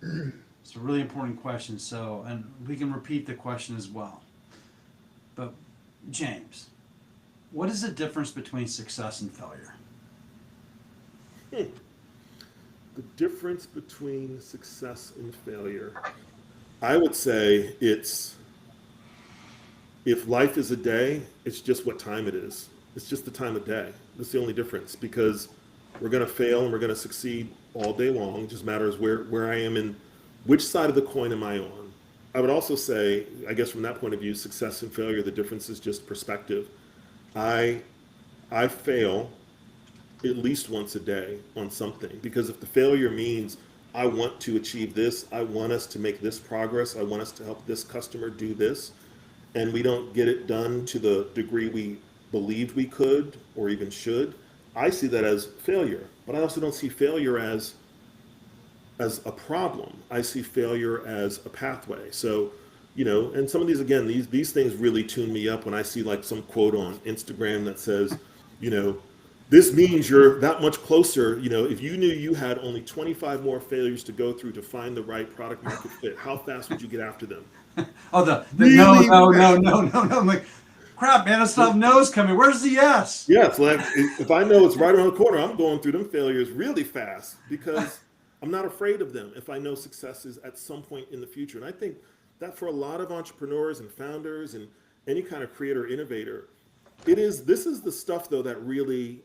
It's a really important question. So, and we can repeat the question as well. But, James, what is the difference between success and failure? The difference between success and failure, I would say it's, if life is a day, it's just what time it is. It's just the time of day. That's the only difference because we're going to fail and we're going to succeed all day long. It just matters where I am and which side of the coin am I on. I would also say, I guess from that point of view, success and failure, the difference is just perspective. I fail at least once a day on something because if the failure means I want to achieve this, I want us to make this progress, I want us to help this customer do this, and we don't get it done to the degree we believed we could or even should, I see that as failure. But I also don't see failure as a problem. I see failure as a pathway. So, and some of these, again, these things really tune me up when I see like some quote on Instagram that says, this means you're that much closer. If you knew you had only 25 more failures to go through to find the right product market fit, how fast would you get after them? Oh, the no, Really no, no, fast. no, no, no. I'm like, crap, man, I still have no's coming. Where's the yes? Yes, like if I know it's right around the corner, I'm going through them failures really fast because I'm not afraid of them if I know success is at some point in the future. And I think that for a lot of entrepreneurs and founders and any kind of creator innovator, this is the stuff though that really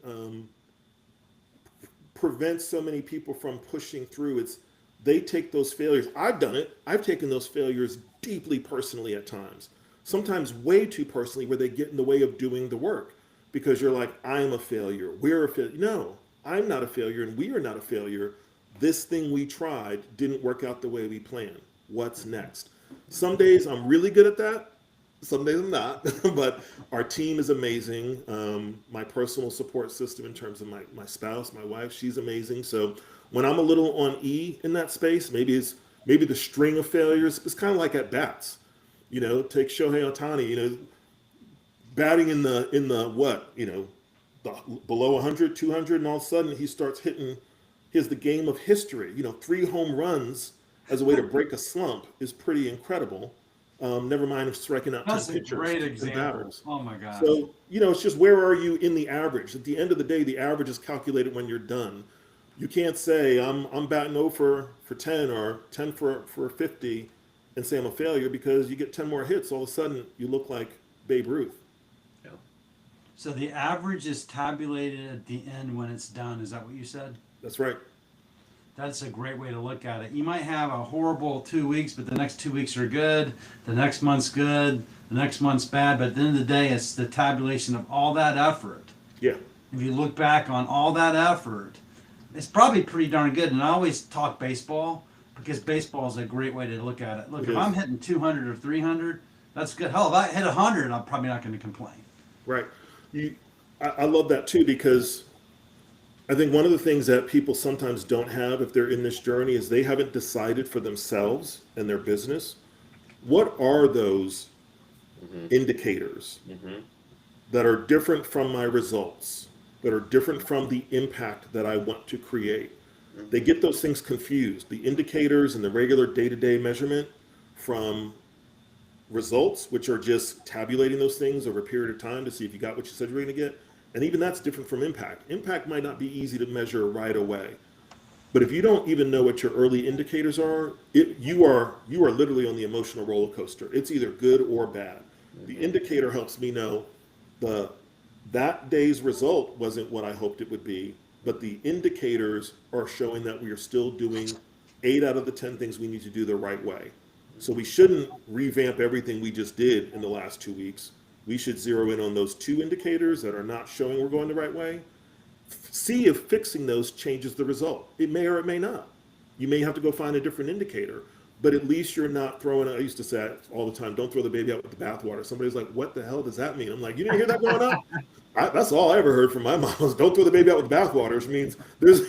prevents so many people from pushing through. It's they take those failures. I've done it. I've taken those failures deeply personally at times, sometimes way too personally, where they get in the way of doing the work because you're like, I'm a failure. We're a failure. No, I'm not a failure, and we are not a failure. This thing we tried didn't work out the way we planned. What's next? Some days I'm really good at that. Some days I'm not, but our team is amazing. My personal support system in terms of my spouse, my wife, she's amazing. So when I'm a little on E in that space, maybe the string of failures, it's kind of like at bats. Take Shohei Ohtani, batting in the what, the below 100, 200, and all of a sudden he starts hitting. Here's the game of history. 3 home runs as a way to break a slump is pretty incredible. Never mind of striking out 10 That's a pitchers great and example. batters. Oh my gosh. So, it's just where are you in the average? At the end of the day, the average is calculated when you're done. You can't say I'm batting 0 for 10 or 10 for 50 and say I'm a failure because you get 10 more hits. All of a sudden, you look like Babe Ruth. Yeah. So the average is tabulated at the end when it's done. Is that what you said? That's right. That's a great way to look at it. You might have a horrible 2 weeks, but the next 2 weeks are good. The next month's good. The next month's bad. But at the end of the day, it's the tabulation of all that effort. Yeah. If you look back on all that effort, it's probably pretty darn good. And I always talk baseball because baseball is a great way to look at it. Look, It if is. I'm hitting 200 or 300, that's good. Hell, if I hit 100, I'm probably not going to complain. Right. I love that too because I think one of the things that people sometimes don't have if they're in this journey is they haven't decided for themselves and their business what are those indicators that are different from my results, that are different from the impact that I want to create. They get those things confused, the indicators and the regular day-to-day measurement from results, which are just tabulating those things over a period of time to see if you got what you said you were going to get. And even that's different from impact. Impact might not be easy to measure right away. But if you don't even know what your early indicators are, you are literally on the emotional roller coaster. It's either good or bad. The indicator helps me know that day's result wasn't what I hoped it would be, but the indicators are showing that we are still doing 8 out of the 10 things we need to do the right way. So we shouldn't revamp everything we just did in the last 2 weeks. We should zero in on those 2 indicators that are not showing we're going the right way. See if fixing those changes the result. It may or it may not. You may have to go find a different indicator, but at least you're not throwing, I used to say it all the time, don't throw the baby out with the bathwater. Somebody's like, what the hell does that mean? I'm like, you didn't hear that growing up? That's all I ever heard from my mom was don't throw the baby out with the bathwater, which means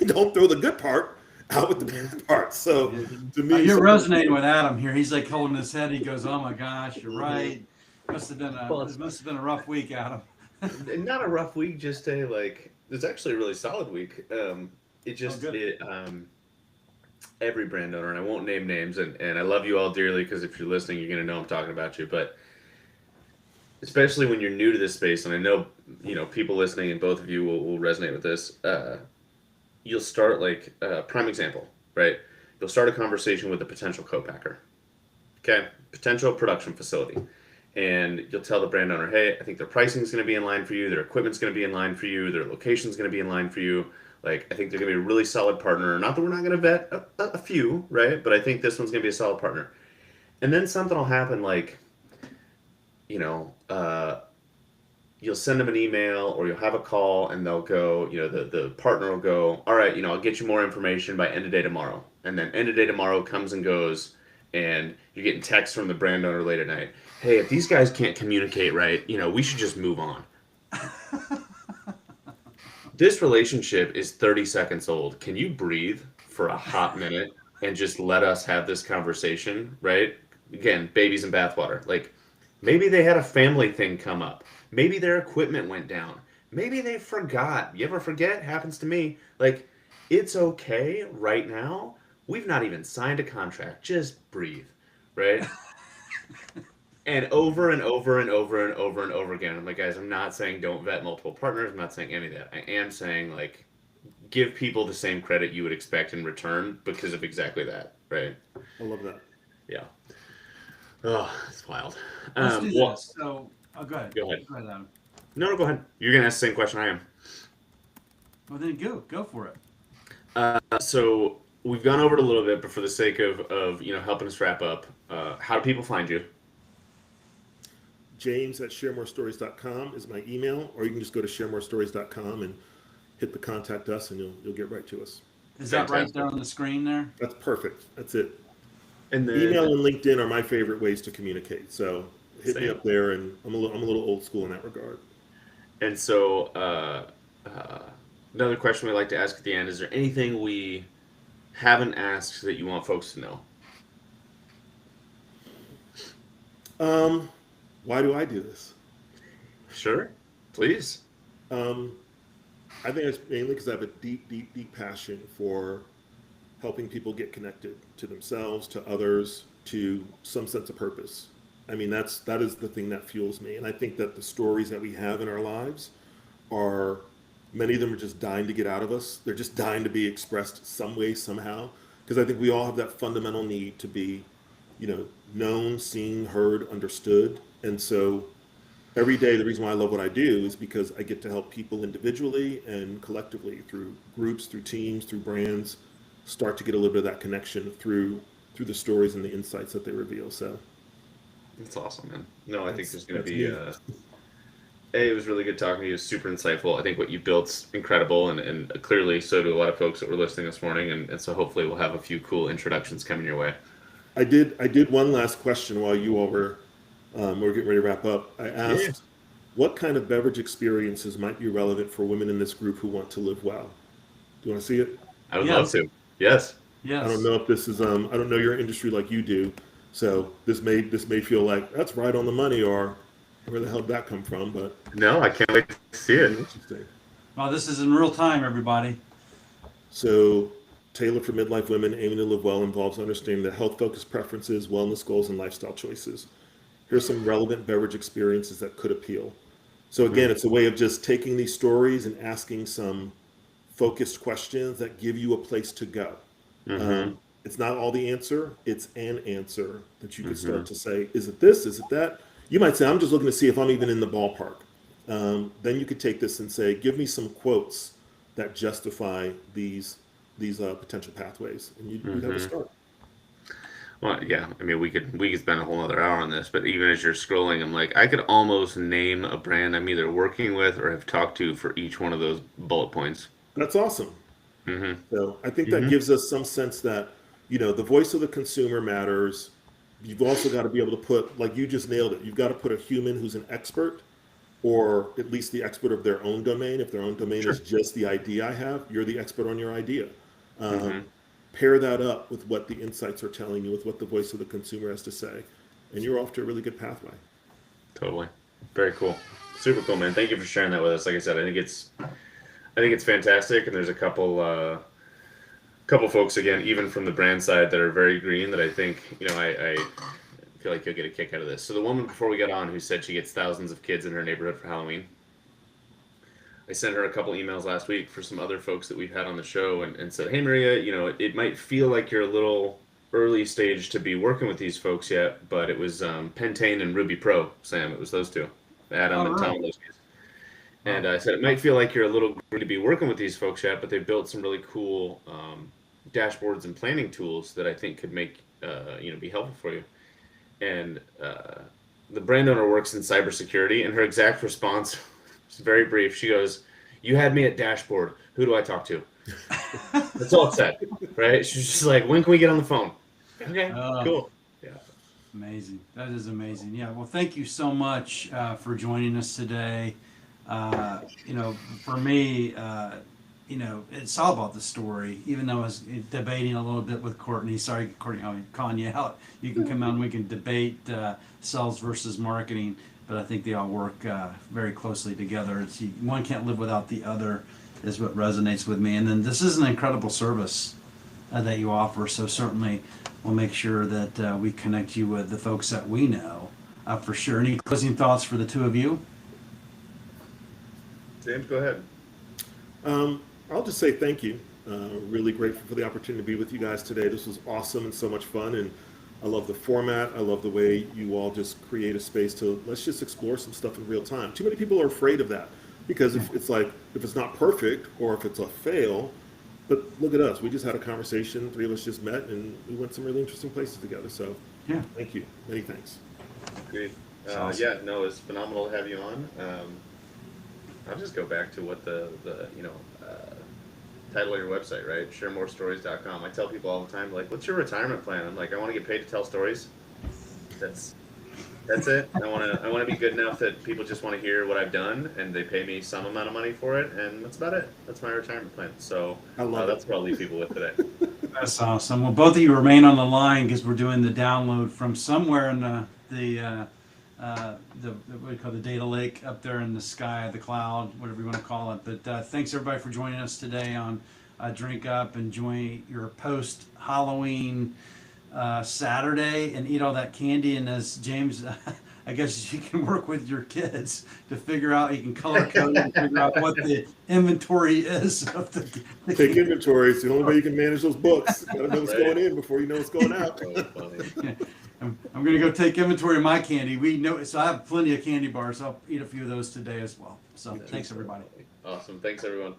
don't throw the good part out with the bad part. So to me, You're resonating with Adam here. He's like holding his head. He goes, "Oh my gosh, you're right. It must have been a rough week, Adam." And not a rough week, just it's actually a really solid week. It just good. every brand owner, and I won't name names, and I love you all dearly because if you're listening, you're gonna know I'm talking about you. But especially when you're new to this space, and I know people listening, and both of you will resonate with this. You'll start prime example, right? You'll start a conversation with a potential co-packer, okay, potential production facility. And you'll tell the brand owner, hey, I think their pricing is going to be in line for you. Their equipment's going to be in line for you. Their location's going to be in line for you. I think they're going to be a really solid partner. Not that we're not going to vet a few, right? But I think this one's going to be a solid partner. And then something will happen you'll send them an email or you'll have a call and they'll go, the partner will go, all right, I'll get you more information by end of day tomorrow. And then end of day tomorrow comes and goes and you're getting texts from the brand owner late at night. Hey, if these guys can't communicate right, we should just move on. This relationship is 30 seconds old. Can you breathe for a hot minute and just let us have this conversation, right? Again, babies in bathwater. Maybe they had a family thing come up. Maybe their equipment went down. Maybe they forgot. You ever forget? Happens to me. It's okay right now. We've not even signed a contract. Just breathe, right? And over and over and over and over and over again, I'm like, guys, I'm not saying don't vet multiple partners. I'm not saying any of that. I am saying, like, give people the same credit you would expect in return because of exactly that, right? I love that. Yeah. Oh, it's wild. Let's do Well, this. So, go ahead. go ahead. Go ahead, Adam. No, go ahead. You're gonna ask the same question I am. Well, then go for it. So we've gone over it a little bit, but for the sake of helping us wrap up, how do people find you? James at sharemorestories.com is my email, or you can just go to sharemorestories.com and hit the contact us, and you'll get right to us. Is that right Fantastic. there on the screen there? That's perfect. That's it. And then Email and LinkedIn are my favorite ways to communicate. So hit me Same. up there, and I'm a little old school in that regard. And so, another question we like to ask at the end: is there anything we haven't asked that you want folks to know? Why do I do this? Sure, please. I think it's mainly because I have a deep, deep, deep passion for helping people get connected to themselves, to others, to some sense of purpose. I mean, that is the thing that fuels me. And I think that the stories that we have in our lives are, many of them are just dying to get out of us. They're just dying to be expressed some way, somehow. Because I think we all have that fundamental need to be, known, seen, heard, understood. And so every day, the reason why I love what I do is because I get to help people individually and collectively through groups, through teams, through brands, start to get a little bit of that connection through the stories and the insights that they reveal. So That's awesome, man. No, I think there's going to that's be. me. It was really good talking to you. Super insightful. I think what you built's incredible, and clearly so do a lot of folks that were listening this morning. And so hopefully we'll have a few cool introductions coming your way. I did one last question while you all were getting ready to wrap up. I asked, what kind of beverage experiences might be relevant for women in this group who want to live well? Do you want to see it? I would Yes. love to. Yes. Yes. I don't know if this is I don't know your industry like you do, so this may feel like that's right on the money, or where the hell did that come from? But No, I can't wait to see it. interesting. Well, this is in real time, everybody. So, tailored for midlife women aiming to live well involves understanding that health-focused preferences, wellness goals, and lifestyle choices. Here's some relevant beverage experiences that could appeal. So again, it's a way of just taking these stories and asking some focused questions that give you a place to go. It's not all the answer, it's an answer that you could start to say, is it this? Is it that? You might say, I'm just looking to see if I'm even in the ballpark. Then you could take this and say, give me some quotes that justify these potential pathways, and you'd have to start. Well, yeah. I mean, we could spend a whole other hour on this, but even as you're scrolling, I'm like, I could almost name a brand I'm either working with or have talked to for each one of those bullet points. That's awesome. So I think that gives us some sense that, the voice of the consumer matters. You've also got to be able to put, like you just nailed it, you've got to put a human who's an expert, or at least the expert of their own domain. If their own domain is just the idea I have, you're the expert on your idea. Pair that up with what the insights are telling you, with what the voice of the consumer has to say, and you're off to a really good pathway. Totally. Very cool. Super cool, man. Thank you for sharing that with us. Like I said, I think it's fantastic, and there's a couple folks, again, even from the brand side, that are very green, that I think, I feel like you'll get a kick out of this. So the woman before we got on who said she gets thousands of kids in her neighborhood for Halloween, I sent her a couple emails last week for some other folks that we've had on the show, and said, hey, Maria, it might feel like you're a little early stage to be working with these folks yet, but it was Pentane and Ruby Pro, Sam. It was those two, Adam and Tom. Those guys. And I said, it might feel like you're a little green to be working with these folks yet, but they've built some really cool dashboards and planning tools that I think could make, be helpful for you. And the brand owner works in cybersecurity, and her exact response was very brief. She goes, you had me at dashboard. Who do I talk to? That's all it said, right? She's just like, when can we get on the phone? Okay, cool. Yeah. Amazing. That is amazing. Yeah. Well, thank you so much for joining us today. For me, it's all about the story. Even though I was debating a little bit with Courtney. Sorry, Courtney, I'm calling you out. You can come out and we can debate sales versus marketing, but I think they all work very closely together. One can't live without the other, is what resonates with me. And then this is an incredible service that you offer. So certainly we'll make sure that we connect you with the folks that we know for sure. Any closing thoughts for the two of you? James, go ahead. I'll just say thank you. Really grateful for the opportunity to be with you guys today. This was awesome and so much fun, and I love the format. I love the way you all just create a space to let's just explore some stuff in real time. Too many people are afraid of that because if it's like if it's not perfect or if it's a fail, but look at us. We just had a conversation. Three of us just met and we went some really interesting places together. So Yeah. thank you. Many thanks. Great. Awesome. Yeah, no, it's phenomenal to have you on. I'll just go back to what the title of your website, right? ShareMoreStories.com. I tell people all the time, like, what's your retirement plan? I'm like, I want to get paid to tell stories. That's it. I want to be good enough that people just want to hear what I've done, and they pay me some amount of money for it, and that's about it. That's my retirement plan. So I love that's what I'll leave people with today. That's awesome. Well, both of you remain on the line because we're doing the download from somewhere in the what do you call the data lake up there in the sky, the cloud, whatever you want to call it. But thanks everybody for joining us today on Drink Up. Enjoy your post Halloween Saturday and eat all that candy. And as James, I guess you can work with your kids to figure out, you can color code and figure out what the inventory is of the Take inventory. It's the only way you can manage those books. Gotta know what's Right. going in before you know what's going out. Oh, funny. I'm going to go take inventory of my candy. We know, so I have plenty of candy bars. I'll eat a few of those today as well. So thanks everybody. Awesome. Thanks, everyone.